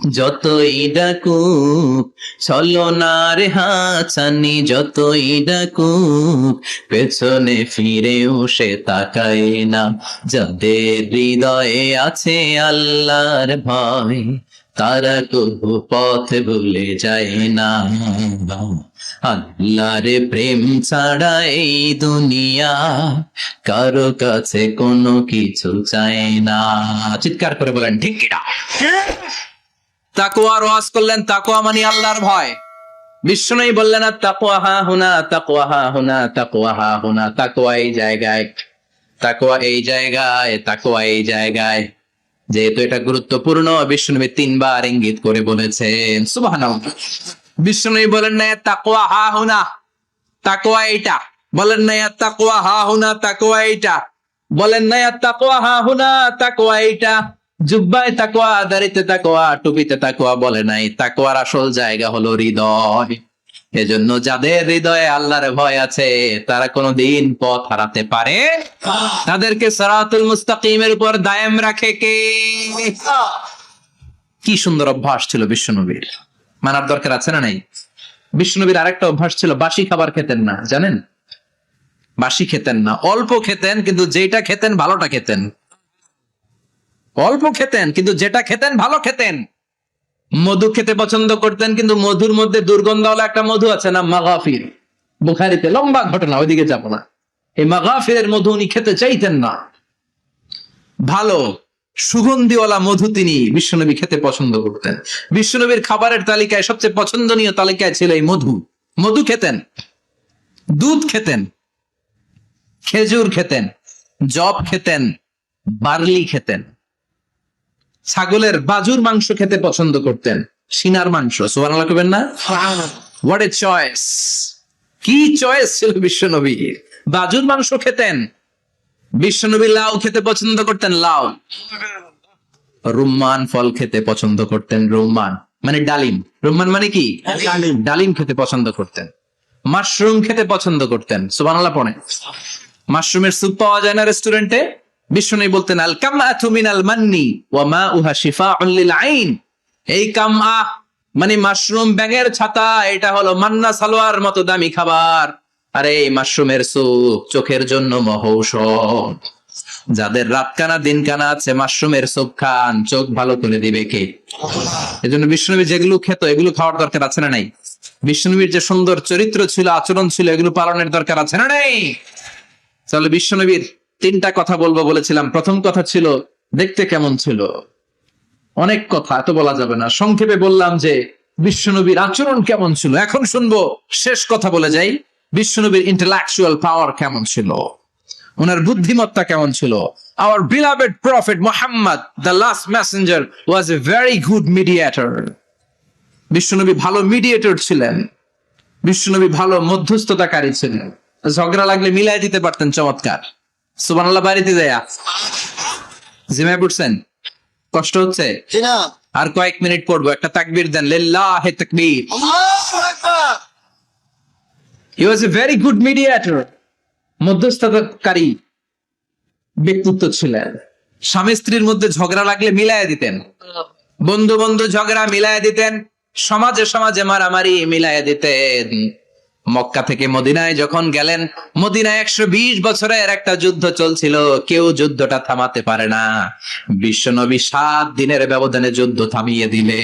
যতই ডাকুক, ছলনার হাতছানি যতই ডাকুক, পেছনে ফিরেও সে তাকায় না। যাদের হৃদয়ে আছে আল্লাহর ভয়, তারা কবু পথ ভুলে যায় না। আল্লাহর প্রেম ছাড়া এই দুনিয়া কারো কাছে কোনো কিছু চায় না। চিৎকার করে বলেন ঠিক কিনা? তাকওয়ার ওয়াজ করলেন, তাকওয়া মানে আল্লাহর ভয়। বিশ্বনবী বললেন, তাকওয়া হা হুনা, তাকওয়া হা হুনা, তাকওয়া হা হুনা। তাকওয়া এই জায়গায়, তাকওয়া এই জায়গায়, তাকওয়া এই জায়গায়। যেহেতু এটা গুরুত্বপূর্ণ, বিশ্বনবী 3 বার ইঙ্গিত করে বলেছেন। সুবহানাল্লাহ। বিশ্বনবী বলেন না তাকওয়া হা হুনা, তাকওয়া এইটা। বলেন না তাকওয়া হা হুনা, তাকওয়া এইটা। বলেন না তাকওয়া হা হুনা, তাকওয়া এইটা। জুব্বায় তাকওয়া, দাড়িতে তাকওয়া, টুপিতে তাকওয়া বলে নাই। তাকওয়ার আসল জায়গা হলো হৃদয়। এজন্য যাদের হৃদয়ে আল্লাহর ভয় আছে তারা কোনোদিন পথ হারাতে পারে, তাদেরকে সিরাতুল মুস্তাকিমের উপর দায়েম রাখে কে? কি সুন্দর অভ্যাস ছিল বিশ্বনবীর, মানার দরকার আছে না নাই? বিশ্বনবীর আরেকটা অভ্যাস ছিল, বাসি খাবার খেতেন না, জানেন? বাসি খেতেন না, অল্প খেতেন, কিন্তু যেটা খেতেন ভালোটা খেতেন। অল্প খেতেন কিন্তু যেটা খেতেন ভালো খেতেন। মধু খেতে পছন্দ করতেন, কিন্তু মধুর মধ্যে দুর্গন্ধ হলো একটা মধু আছে না, মাগাফির, বুখারীতে লম্বা ঘটনা, ওইদিকে যাব না। এই মাগাফিরের মধু উনি খেতে চাইতেন না। ভালো সুগন্ধিওয়ালা মধু তিনি বিশ্বনবী খেতে পছন্দ করতেন। বিশ্বনবীর খাবারের তালিকায় সবচেয়ে পছন্দনীয় তালিকায় ছিল এই মধু। মধু খেতেন, দুধ খেতেন, খেজুর খেতেন, জব খেতেন, বার্লি খেতেন, ছাগলের বাজুর মাংস খেতে পছন্দ করতেন, সিনার মাংস। সুবহানাল্লাহ কইবেন না? What a choice! কি চয়েস ছিল বিশ্বনবীর! বাজুর মাংস খেতেন। বিশ্বনবী লাউ খেতে পছন্দ করতেন, লাউ। রুম্মান ফল খেতে পছন্দ করতেন, রুম্মান মানে ডালিম। রুম্মান মানে কি? ডালিম খেতে পছন্দ করতেন। মাশরুম খেতে পছন্দ করতেন। সুবহানাল্লাহ পড়ে। মাশরুমের স্যুপ পাওয়া যায় না রেস্টুরেন্টে? বিশ্বনবী বলতেন, আল কামআতু মিনাল মান্নি ওয়া মাউহা শিফাউন লিল আইন। এই কামআ মানে মাশরুম, ব্যাঙের ছাতা, এটা হলো মান্না সালোয়ার মতো দামি খাবার। আর এই মাশরুমের স্যুপ চোখের জন্য মহৌষধ। যাদের রাত কানা দিন কানা আছে, মাশরুমের স্যুপ খান, চোখ ভালো করে দিবে কে? এজন্য বিশ্বনবী যেগুলো খেত এগুলো খাওয়ার দরকার আছে না নাই? বিশ্বনবীর যে সুন্দর চরিত্র ছিল, আচরণ ছিল, এগুলো পালনের দরকার আছে না নাই? তাহলে বিশ্বনবীর তিনটা কথা বলবো বলেছিলাম। প্রথম কথা ছিল দেখতে কেমন ছিল। অনেক কথা এত বলা যাবে না, সংক্ষেপে বললাম যে বিশ্বনবীর আচরণ কেমন ছিল। এখন শুনবো, শেষ কথা বলে যাই, বিশ্বনবীর ইন্টেলেকচুয়াল পাওয়ার কেমন ছিল, ওনার বুদ্ধিমত্তা কেমন ছিল। Our beloved prophet Muhammad, the last messenger, was a very good mediator. বিশ্বনবী ভালো মিডিয়েটর ছিলেন। বিশ্বনবী ভালো মধ্যস্থতাকারী ছিলেন। ঝগড়া লাগলে মিলাই দিতে পারতেন চমৎকার। সুবহানাল্লাহ। বাড়িতে যায়া জিমায় পড়ছেন? কষ্ট হচ্ছে? আর কয়েক মিনিট পড়বো, একটা তাকবীর দেন, লিল্লাহি তাকবীর। He was a very good mediator. মধ্যস্থতাকারী ব্যক্তিত্ব ছিলেন। স্বামী স্ত্রীর মধ্যে ঝগড়া লাগলে মিলাইয়া দিতেন, বন্ধু বন্ধু ঝগড়া মিলাইয়া দিতেন, সমাজে সমাজে মারামারি মিলাইয়া দিতেন। মক্কা থেকে মদিনায় যখন গেলেন, মদিনায় 120 বছরের একটা যুদ্ধ চলছিল, কেউ যুদ্ধটা থামাতে পারে না। বিশ্বনবী 7 দিনের ব্যবধানে যুদ্ধ থামিয়ে দিলে।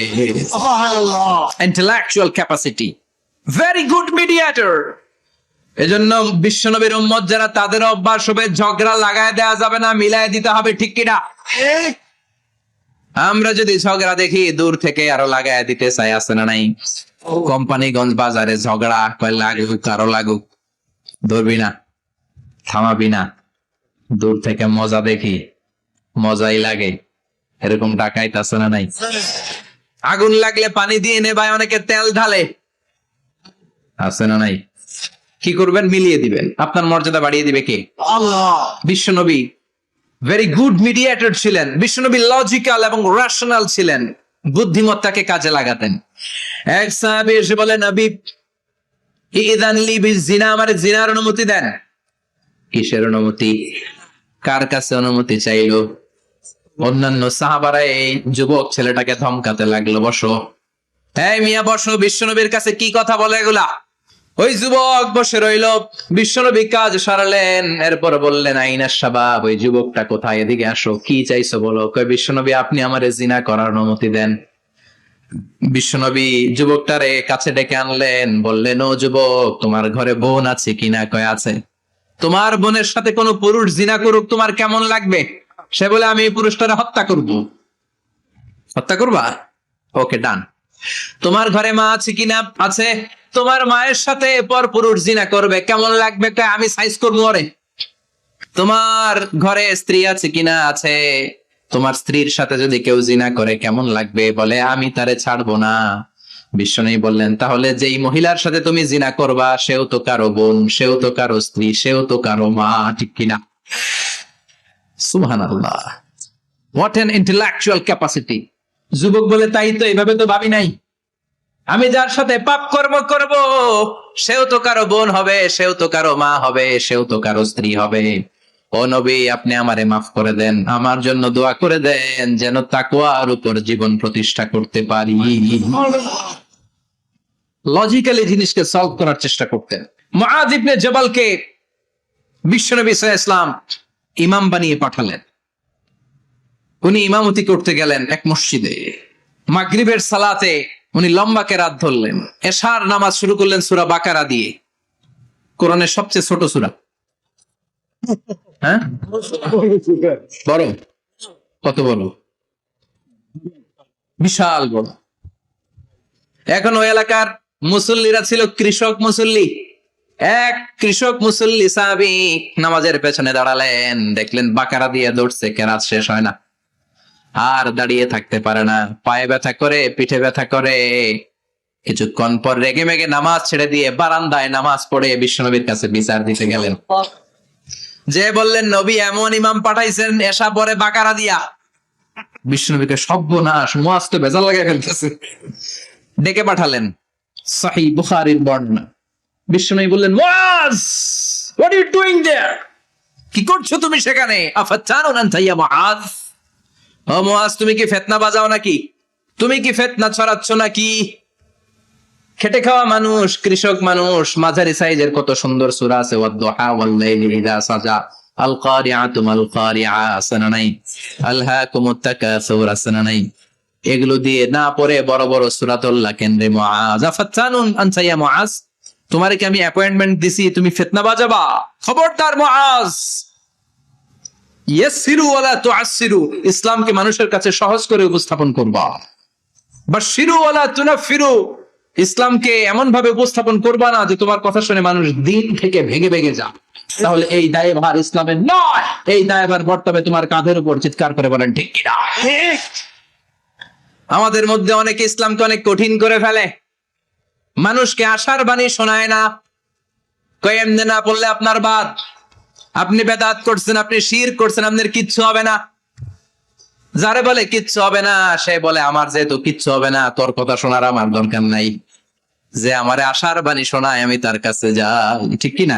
Intellectual capacity, very good mediator. এজন্য বিশ্বনবীর উম্মত যারা, তাদের অভ্যাস হবে ঝগড়া লাগায় দেওয়া যাবে না, মিলায় দিতে হবে। ঠিক কিনা? আমরা যদি ঝগড়া দেখি দূর থেকে আরো লাগায় দিতে চাই, আছে না নাই? কোম্পানিগঞ্জ বাজারে ঝগড়া, কয় লাগুক আরো লাগুক, ধরবি না, থামাবি না। দূর থেকে মজা দেখি, মজাই লাগে। এরকম ডাকাইত আছে না নাই? আগুন লাগলে পানি দিয়ে নেবায়, অনেকে তেল ঢালে, আছে না নাই? কি করবেন? মিলিয়ে দিবেন। আপনার মর্যাদা বাড়িয়ে দিবে কে? আল্লাহ। বিশ্বনবী ভেরি গুড মিডিয়েটর ছিলেন। বিশ্বনবী লজিক্যাল এবং রেশনাল ছিলেন, বুদ্ধিমত্তাকে কাজে লাগাতেন। এক সাহাবী এসে বলে, নবী ইযান লি বিজিনা, আমার জিনার অনুমতি দেন। কিসের অনুমতি? কার কাছে অনুমতি চাইলো? অন্যান্য সাহাবারা এই যুবক ছেলেটাকে ধমকাতে লাগলো, বসো, এই মিয়া বসো, বিশ্বনবীর কাছে কি কথা বলে এগুলা? ওই যুবক বসে রইল। বিশ্বনবী কাজ সারালেন, এরপর বললেন, আইনা শাবাব, ওই যুবকটা কোথায়, এদিকে আসো, কি চাইছো বলো। কই, বিশ্বনবী আপনি আমারে জিনা করার অনুমতি দেন। বিশ্বনবী যুবকটারে কাছে ডেকে আনলেন, বললেন, ও যুবক, তোমার ঘরে বোন আছে কিনা? কয় আছে। তোমার বোনের সাথে কোন পুরুষ জিনা করুক, তোমার কেমন লাগবে? সে বলে, আমি এই পুরুষটারে হত্যা করব। হত্যা করবা? ওকে, ডান। তোমার ঘরে মা আছে কিনা? আছে। তোমার মায়ের সাথে পর পুরুষ জিনা করবে, কেমন লাগবে? আমি সাইজ করবো ওরে। তোমার ঘরে স্ত্রী আছে কিনা? আছে। তোমার স্ত্রীর সাথে যদি কেউ জিনা করে কেমন লাগবে? বলে, আমি তারে ছাড়বো না। বিশ্বনবী বললেন, তাহলে যেই মহিলার সাথে তুমি জিনা করবা সেও তো কারো বোন, সেও তো কারো স্ত্রী, সেও তো কারো মা, ঠিক কিনা? সুবহানাল্লাহ। What N intellectual capacity. যুবক বলে তাই তো, এইভাবে তো ভাবি নাই। আমি যার সাথে পাপ কর্ম করব সেও তো কারো বোন হবে, সেও তো কারো মা হবে, সেও তো কারো স্ত্রী হবে। ও নবী, আপনি আমারে মাফ করে দেন, আমার জন্য দোয়া করে দেন যেন তাকওয়ার উপর জীবন প্রতিষ্ঠা করতে পারি। লজিক্যালি জিনিসকে সলভ করার চেষ্টা করতেন। মুআয ইবনে জবালকে বিশ্বনবী সাল্লাল্লাহু আলাইহি ওয়াসাল্লাম ইমাম বানিয়ে পাঠালেন। উনি ইমামতি করতে গেলেন এক মসজিদে। মাগরিবের সালাতে উনি লম্বা কেরাত ধরলেন। এশার নামাজ শুরু করলেন সূরা বাকারা দিয়ে, কোরআনের সবচেয়ে ছোট সূরা। হ্যাঁ, বড়? কত বড়? বিশাল বড়। এখন ওই এলাকার মুসল্লিরা ছিল কৃষক মুসল্লি। এক কৃষক মুসল্লি সাহাবী নামাজের পেছনে দাঁড়ালেন, দেখলেন বাকারা দিয়ে দৌড়ছে, কেরাত শেষ হয় না, আর দাঁড়িয়ে থাকতে পারে না, পায়ে ব্যথা করে, পিঠে ব্যথা করে। কিছুক্ষণ পর রেগে মেগে নামাজ ছেড়ে দিয়ে বারান্দায় নামাজ পড়ে বিশ্বনবীর কাছে বিচার দিতে গেলেন। যে বললেন, নবী এমন ইমাম পাঠাইছেন এশা পরে বাকারা দিয়া। বিশ্বনবীকে সর্বনাশ, মুআয তো বেজাল লাগে ফেলতেছে। ডেকে পাঠালেন, সহিহ বুখারীর বর্ণনা। বিশ্বনবী বললেন, মুআয, হোয়াট আর ইউ ডুইং দেয়ার? কি করছো তুমি সেখানে? আফাতানুন আনতা ইয়া মুআয? ও মুআয, তুমি কি ফিতনা বাজাও নাকি? তুমি কি ফিতনা ছড়াচ্ছ নাকি? খেটে খাওয়া মানুষ, কৃষক মানুষ, মাঝারি সাইজের কত সুন্দর সূরা আছে, ওয়াদ-দুহা ওয়াল-লাইলি ইযা সাজা, আল কারিআতু মাল কারিআ, আসনা নাই, আলহাকুমুত তাকাসুর, আসনা নাই। এগুলো দিয়ে না পড়ে বড় বড় সূরাতুল্লাহ কেন্দ্রে মুআয, আফাতানুন আনতা ইয়া মুআয, তোমারে কি আমি অ্যাপয়েন্টমেন্ট দিছি তুমি ফিতনা বাজাবা? খবরদার মুআয। ইয়াসসিরু ওয়ালা তুআসসিরু, ইসলামকে মানুষের কাছে সহজ করে উপস্থাপন করবা। বাশশিরু ওয়ালা তুনাফিরু, ইসলামকে এমন ভাবে উপস্থাপন করবা না যে তোমার কথা শুনে মানুষ দিন থেকে ভেগে ভেগে যায়। তাহলে এই দায়ভার ইসলামের নয়, এই দায়ভার বর্তাবে তোমার কাঁধের উপর। চিৎকার করে বলেন ঠিক কিনা? আমাদের মধ্যে অনেকে ইসলামকে অনেক কঠিন করে ফেলে, মানুষকে আশার বাণী শোনায় না, কয় এমনি না পড়লে আপনার বাদ, আপনি বেদাত করছেন, আপনি শিরক করছেন, আপনার কিচ্ছু হবে না। যারে বলে কিচ্ছু হবে না, সে বলে আমার যেহেতু কিচ্ছু হবে না, তোর কথা শোনার আমার দরকার নাই। যে আমারে আশার বাণী শোনায় আমি তার কাছে যাই, ঠিক কি না?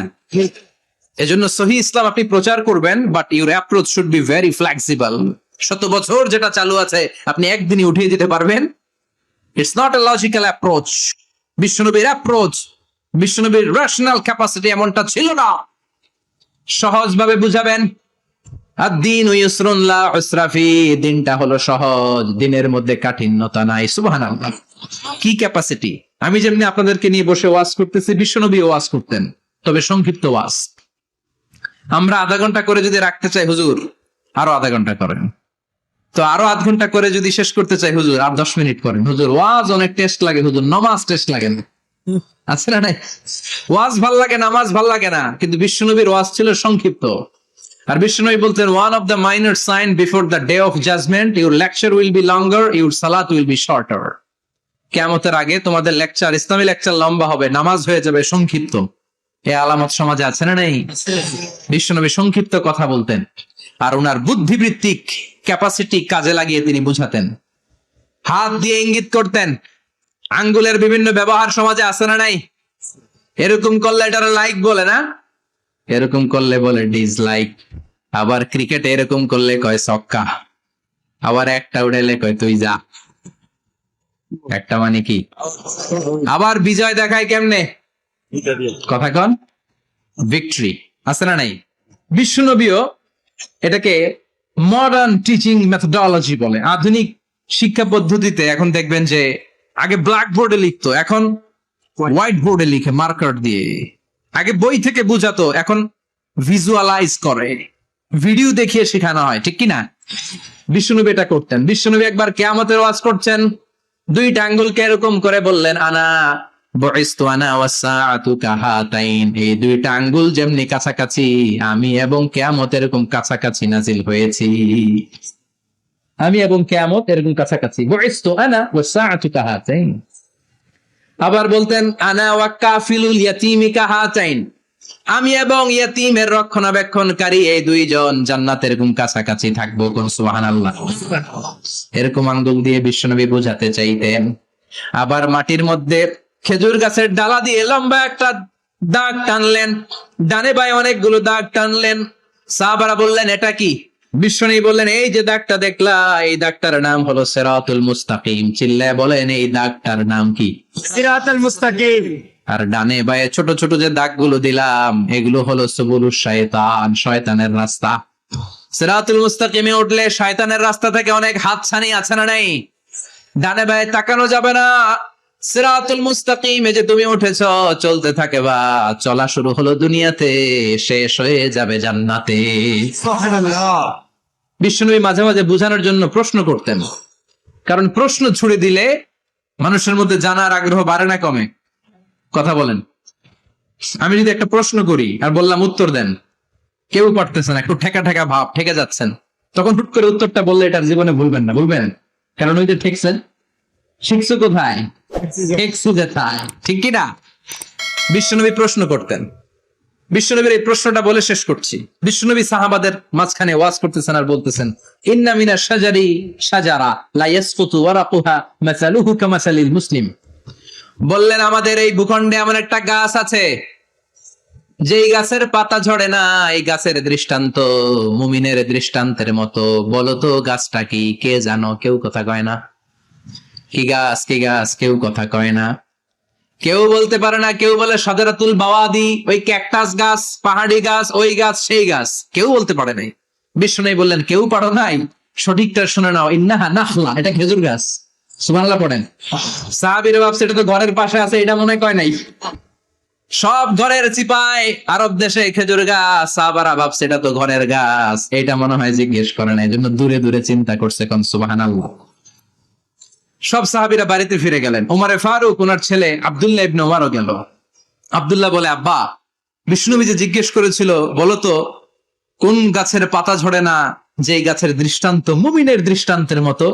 এজন্য সহিহ ইসলাম আপনি প্রচার করবেন, but your approach should be very flexible. 100 বছর যেটা চালু আছে আপনি একদিনই উঠিয়ে দিতে পারবেন? It's not a logical approach. বিশ্বনবীর অ্যাপ্রোচ, বিশ্বনবীর রেশনাল ক্যাপাসিটি এমনটা ছিল না। সহজভাবে বুঝাবেন। আদ-দীনু ইউসরুন লা উসরা ফি, দিনটা হলো সহজ, দিনের মধ্যে কাঠিন্যতা নাই। সুবহানাল্লাহ, কি ক্যাপাসিটি! আমি যেমনি আপনাদেরকে নিয়ে বসে ওয়াজ করতেছি, বিশ্বনবী ওয়াজ করতেন, তবে সংক্ষিপ্ত ওয়াজ। আমরা আধা ঘন্টা করে যদি রাখতে চাই, হুজুর আরো আধা ঘন্টা করেন। তো আরো আধ ঘন্টা করে যদি শেষ করতে চাই, হুজুর আর 10 মিনিট করেন। হুজুর ওয়াজ অনেক টেস্ট লাগে, হুজুর নামাজ টেস্ট লাগে না। আছে না নাই? ওয়াজ ভাল লাগে, নামাজ ভাল লাগে না, কিন্তু বিশ্বনবীর ওয়াজ ছিল সংক্ষিপ্ত। আর বিশ্বনবী বলতেন, one of the minor sign before the day of judgment, your lecture will be longer, your সালাত উইল বি শর্টার। কিয়ামতের আগে তোমাদের লেকচার, ইসলামী লেকচার লম্বা হবে, নামাজ হয়ে যাবে সংক্ষিপ্ত। এই আলামত সমাজে আছে না নেই? বিশ্বনবী সংক্ষিপ্ত কথা বলতেন, আর ওনার বুদ্ধিবৃত্তিক ক্যাপাসিটি কাজে লাগিয়ে তিনি বুঝাতেন। হাত দিয়ে ইঙ্গিত করতেন, আঙ্গুলের বিভিন্ন ব্যবহার সমাজে আছে না নাই? এরকম করলে এটার লাইক বলে না, এরকম করলে বলে ডিসলাইক। আবার ক্রিকেটে এরকম করলে কয় ছক্কা, আবার একটা উড়াইলে কয় তুই যা। একটা মানে কি? আবার বিজয় দেখায় কেমনে? কথা কন, ভিক্টরি। আছে না নাই? বিশ্বনবীও এটাকে মডার্ন টিচিং মেথোডোলজি বলে। আধুনিক শিক্ষা পদ্ধতিতে এখন দেখবেন যে আগে ব্ল্যাক বোর্ডে লিখতো, এখন হোয়াইট বোর্ডে লিখে মার্কার দিয়ে। আগে বই থেকে বুঝাতো, এখন ভিজুয়ালাইজ করে, ভিডিও দেখিয়ে শেখানো হয়, ঠিক কি না? বিশ্বনবী এটা করতেন। বিশ্বনবী একবার কিয়ামতের ওয়াজ করছেন, দুইটা আঙ্গুলকে এরকম করে বললেন, আনা বুইসতু আনা ওয়াসসাআতু কাহাতাইন, এই দুইটা আঙ্গুল যেমনি কাছাকাছি, আমি এবং কিয়ামত এরকম কাছাকাছি নাজিল হয়েছি। আমি এবং কিয়ামত এরকম কাছাকাছি। বুইসতু আনা ওয়াসসাআতু কাহাতাইন। আবার বলতেন, আনা ওয়া কাফিলুল ইয়াতীমি কাহাতাইন, আমি এবং ইয়েতিমের রক্ষণাবেক্ষণকারী এই দুইজন জান্নাতের এরকম কাছাকাছি থাকবো, কোন সুবহানাল্লাহ। এরকম আঙ্গুল দিয়ে বিশ্বনবী বোঝাতে চাইতেন। আবার মাটির মধ্যে খেজুর গাছের ডালা দিয়ে লম্বা একটা দাগ টানলেন, ডানে বায়ে অনেকগুলো দাগ টানলেন। সাহাবারা বললেন এটা কি? বিশ্বনবী বললেন এই যে দাগটা দেখলা, এই দাগটার নাম হলো সিরাতুল মুস্তাকিম। চিল্লায় বলেন এই দাগটার নাম কি? সিরাতাল মুস্তাকিম। আর ডানে বায়ে ছোট ছোট যে দাগগুলো দিলাম এগুলো হলো সুবুলুশ শয়তান, শয়তানের রাস্তা। সিরাতুল মুস্তাকিমে উঠলে শয়তানের রাস্তা থেকে অনেক হাতছানি আছে না নাই? ডানে বায়ে তাকানো যাবে না। সিরাতুল মুস্তাকিমে যে তুমি উঠেছো, চলতে থাকে বা চলা শুরু হলো দুনিয়াতে, শেষ হয়ে যাবে জান্নাতে। সুবহানাল্লাহ। বিশ্বনবী মাঝে মাঝে বোঝানোর জন্য প্রশ্ন করতেন, কারণ প্রশ্ন ছুড়ে দিলে মানুষের মধ্যে জানার আগ্রহ বাড়ে না কমে? কথা বলেন। আমি যদি একটা প্রশ্ন করি আর বললাম উত্তর দেন, কেউ পারতেছেন, একটু ঠেকা ঠেকা ভাব, ঠেকে যাচ্ছেন, তখন হুট করে উত্তরটা বললে এটার জীবনে ভুলবেন না, ভুলবেন? কারণ ওই যে ঠেকছেন, শিখছো কোথায়? ঠেকছো যেথায়, ঠিক কিনা? বিশ্বনবী প্রশ্ন করতেন। বিশ্বনবীর এই প্রশ্নটা বলে শেষ করছি। বিশ্বনবী সাহাবাদের মাঝখানে ওয়াজ করতেছেন আর বলতেছেন, ইন্না মিনাশ শাজারি শাজারা লা ইয়াসকুতু ওয়ারাকুহা মাসালুহু কামাসালিল মুসলিম। বললেন আমাদের এই ভূখণ্ডে এমন একটা গাছ আছে, যেই গাছের পাতা ঝরে না। এই গাছের দৃষ্টান্ত মুমিনের দৃষ্টান্তের মতো। বলো তো গাছটা কি? কে জানো? কেউ কথা কয় না। কি গাছ? কি গাছ? কেউ কথা কয় না, কেউ বলতে পারে না। কেউ বলে শাজারাতুল বাওয়াদি, ওই ক্যাকটাস গাছ, পাহাড়ি গাছ, ওই গাছ, সেই গাছ। কেউ বলতে পারে নাই। বিষ্ণু বললেন কেউ পারো নাই, সঠিকটা শুনে নাও, ইন্নাহা নাখলা, এটা খেজুর গাছ। সুবহানাল্লাহ পড়েন। সাহাবীরা ভাবছে এটা তো ঘরের পাশে আছে, এটা মনে কয় নাই। সব ঘরের চিপায় আরব দেশে খেজুর গাছ, সাহাবারা ভাবছে এটা তো ঘরের গাছ, এটা মনে হয় জিজ্ঞেস করে না, এই জন্য দূরে দূরে চিন্তা করছে। কোন সুবহানাল্লাহ। সব সাহাবীরা বাড়িতে ফিরে গেলেন। ওমরে ফারুক ওনার ছেলে আব্দুল্লাহ ইবনে ওমরও গেল। আব্দুল্লাহ বলে, আব্বা, বিষ্ণুনবী যে জিজ্ঞেস করেছিল বলতো কোন গাছের পাতা ঝরে না, যে গাছের দৃষ্টান্ত মুমিনের দৃষ্টান্তের মতো,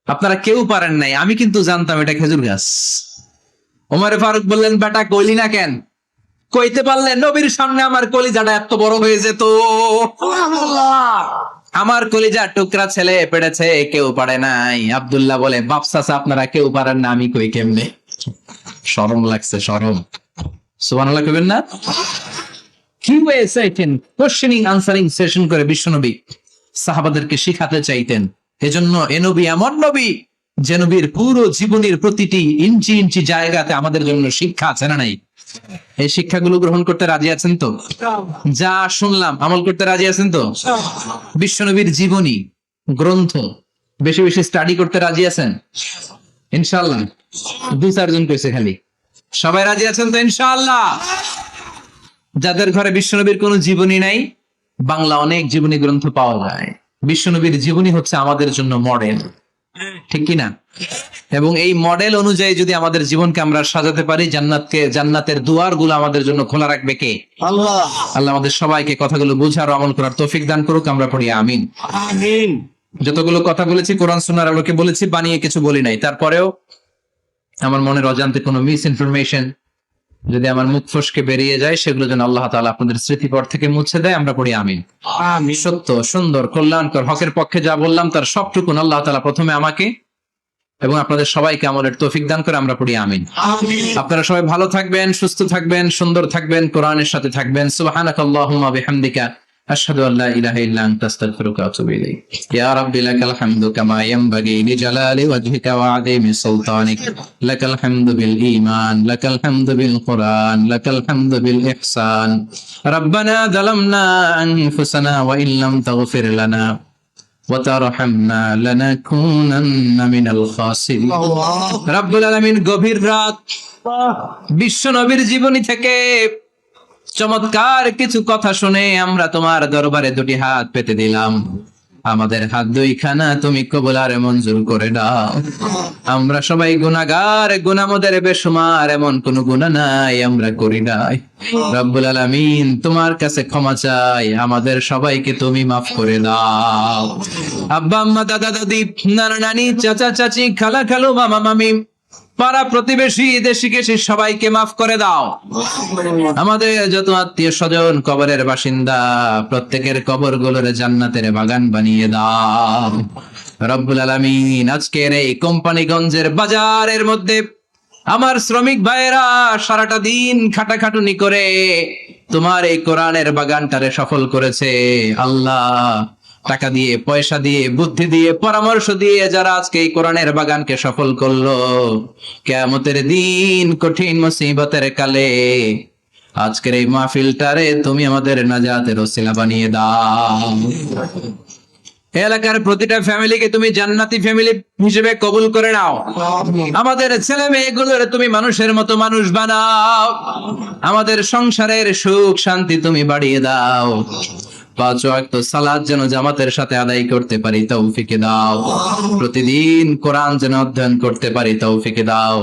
আপনারা কেউ পারেন নাই, আমি কিন্তু জানতাম এটা খেজুর গাছ। ওমরে ফারুক বললেন, বেটা কইলি না কেন? কইতে পারলে নবীর সামনে আমার কলিজাটা এত বড় হয়ে যেত। আমার কলিজার টুকরা ছেলে পেড়েছে, কেউ পারে নাই। আব্দুল্লাহ বলে, বাপ চাচা আপনারা কেউ পারেন না, আমি কই কেমনে? শরম লাগছে, শরম। সুবহানাল্লাহ কইবেন না? QA session, questioning answering session করে বিশ্বনবী সাহাবাদেরকে শিখাতে চাইতেন। এজন্য এ নবী এমন নবী যে নবীর পুরো জীবনের প্রতিটি ইঞ্চি ইঞ্চি জায়গাতে আমাদের জন্য শিক্ষা আছে না নাই? এই শিক্ষাগুলো গ্রহণ করতে রাজি আছেন তো? যা শুনলাম আমল করতে রাজি আছেন তো? বিশ্বনবীর জীবনী গ্রন্থ বেশি বেশি স্টাডি করতে রাজি আছেন ইনশাআল্লাহ? 2-4 জন কইছে খালি। সবাই রাজি আছেন তো ইনশাআল্লাহ? যাদের ঘরে বিশ্বনবীর কোনো জীবনী নাই, বাংলা অনেক জীবনী গ্রন্থ পাওয়া যায়। বিশ্বনবীর জীবনী হচ্ছে আমাদের জন্য মডেল, ঠিক কিনা? এবং এই মডেল অনুযায়ী যদি আমাদের জীবনকে আমরা সাজাতে পারি, জান্নাতের দুয়ারগুলো আমাদের জন্য খোলা রাখবে কে? আল্লাহ। আল্লাহ আমাদের সবাইকে কথাগুলো বুঝার আমল করার তৌফিক দান করুক। আমরা পড়ি আমিন। আমিন। যতগুলো কথা বলেছি কোরআন সুন্নাহর আলোকে বলেছি, বানিয়ে কিছু বলি নাই। তারপরেও আমার মনের অজান্তে কোনো মিস ইনফরমেশন যদি আমার মুখ ফসকে বেরিয়ে যায়, সেগুলো যেন আল্লাহ তাআলা আপনাদের স্মৃতিপট থেকে মুছে দেয়। আমরা পড়ি আমিন। আমিন। সত্য, সুন্দর, কল্যাণকর, হকের পক্ষে যা বললাম তার সবটুকুন আল্লাহ তাআলা প্রথমে আমাকে এবং আপনাদের সবাইকে আমলের তৌফিক দান করে। আমরা পড়ি আমিন। আমিন। আপনারা সবাই ভালো থাকবেন, সুস্থ থাকবেন, সুন্দর থাকবেন, কোরআনের সাথে থাকবেন। সুবহানাকাল্লাহুম্মা বিহামদিকা আশহাদু আল্লা ইলাহা ইল্লা আনতা আস্তাগফিরুকা ওয়া আতুবু ইলাইক। ইয়া রাব্বি লাকাল হামদু কামা ইয়ানবাগি লিজালালি ওয়াজহিকা ওয়া আযীমি সুলতানিক। লাকাল হামদু বিল ঈমান, লাকাল হামদু বিল কুরআন, লাকাল হামদু বিল ইহসান। রাব্বানা যালামনা আনফুসানা ওয়া ইল্লাম তাগফির লানা ওয়া তারহামনা লানাকুনান্না মিনাল খাসিরিন। রব্বুল আলামিন গভীর রাত বিশ্ব নবীর জীবনী থেকে চমৎকার কিছু কথা শুনে আমরা তোমার দরবারে দুটি হাত পেতে দিলাম। আমাদের হাত দুইখানা তুমি কবুল আর মঞ্জুর করে দাও। আমরা সবাই গুনাহগার, গুনাহমদের বেশুমার, এমন কোন গুনাহ নাই আমরা করি নাই। রব্বুল আলামিন তোমার কাছে ক্ষমা চাই, আমাদের সবাইকে তুমি মাফ করে দাও। আব্বা আম্মা, দাদা দাদি, নানা নানি, চাচা চাচি, খালা খালু, মামা মামি, পাড়া প্রতিবেশী দেশিকে সবাইকে মাফ করে দাও। আমাদের যত আত্মীয় স্বজন কবরের বাসিন্দা প্রত্যেকের কবর গুলোরে জান্নাতের বাগান বানিয়ে দাও রব্বুল আলামিন। আজকের এই কোম্পানিগঞ্জের বাজারের মধ্যে আমার শ্রমিক ভাইয়েরা সারাটা দিন খাটাখাটুনি করে তোমার এই কোরআনের বাগানটারে সফল করেছে আল্লাহ। টাকা দিয়ে, পয়সা দিয়ে, বুদ্ধি দিয়ে, পরামর্শ দিয়ে যারা আজকে এই কোরআনের বাগানকে সফল করলো, কিয়ামতের দিন কঠিন মুসিবতের কালে আজকের এই মাহফিলটারে তুমি আমাদের নাজাতের ওসিলা বানিয়ে দাও। এলাকার প্রতিটা ফ্যামিলিকে তুমি জান্নাতি ফ্যামিলি হিসেবে কবুল করে নাও। আমাদের ছেলে মেয়েগুলোর তুমি মানুষের মতো মানুষ বানাও। আমাদের সংসারের সুখ শান্তি তুমি বাড়িয়ে দাও। 5 ওয়াক্ত সালাত যেন জামাতের সাথে আদায় করতে পারি তৌফিকে দাও। প্রতিদিন কোরআন যেন অধ্যয়ন করতে পারি তৌফিকে দাও।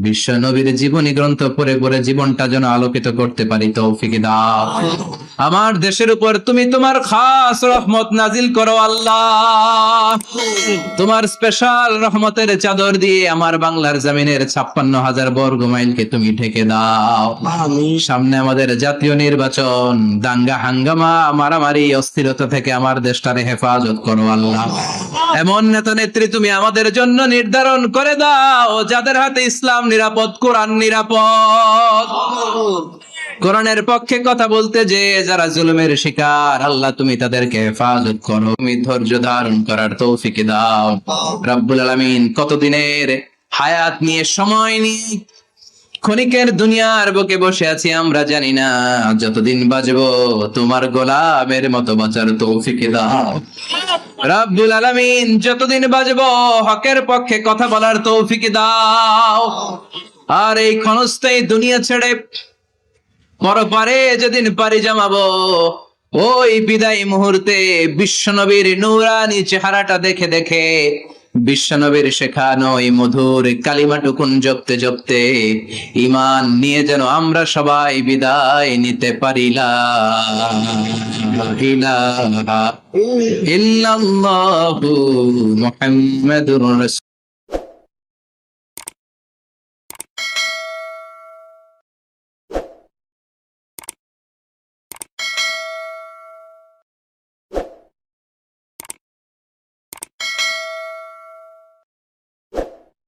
বিশ্ব নবীর জীবনী গ্রন্থ পড়ে পড়ে জীবনটা যেন আলোকিত করতে পারি তৌফিকে দাও। আমার দেশের উপর তুমি তোমার খাস রহমত নাজিল করো আল্লাহ। তোমার স্পেশাল রহমতের চাদর দিয়ে আমার বাংলার জমিনের 56,000 বর্গ মাইলকে তুমি ঢেকে দাও। সামনে আমাদের জাতীয় নির্বাচন, দাঙ্গা হাঙ্গামা, মারামারি, অস্থিরতা থেকে আমার দেশটারে হেফাজত করো আল্লাহ। এমন নেতা নেত্রী তুমি আমাদের জন্য নির্ধারণ করে দাও যাদের হাতে ইসলাম নিরাপদ, কোরআন নিরাপদ। কোরআনের পক্ষে কথা বলতে যে যারা জুলুমের শিকার, আল্লাহ তুমি তাদেরকে হেফাজত করো। তুমি ধৈর্য ধারণ করার তৌফিক দাও রব্বুল আলামিন। কতদিনের হায়াত নিয়ে, সময় নিয়ে ক্ষণিকের দুনিয়ার বুকে বসে আছি আমরা জানি না। যতদিন বাঁচবো তোমার গোলামের মতো বাঁচার তৌফিক দাও রব্বুল আলামিন। যতদিন বাঁচবো হকের পক্ষে কথা বলার তৌফিক দাও। আর এই ক্ষণস্থায়ী দুনিয়া ছেড়ে পরপারে যেদিন পাড়ি জমাবো, ওই বিদায় মুহূর্তে বিশ্বনবীর নূরানি চেহারাটা দেখে দেখে, বিশ্বনবীর শেখানো এই মধুর কালিমাটুকুন জপতে জপতে ঈমান নিয়ে যেন আমরা সবাই বিদায় নিতে পারি। লা ইলাহা ইল্লাল্লাহু মুহাম্মাদুর রাসূলুল্লাহ।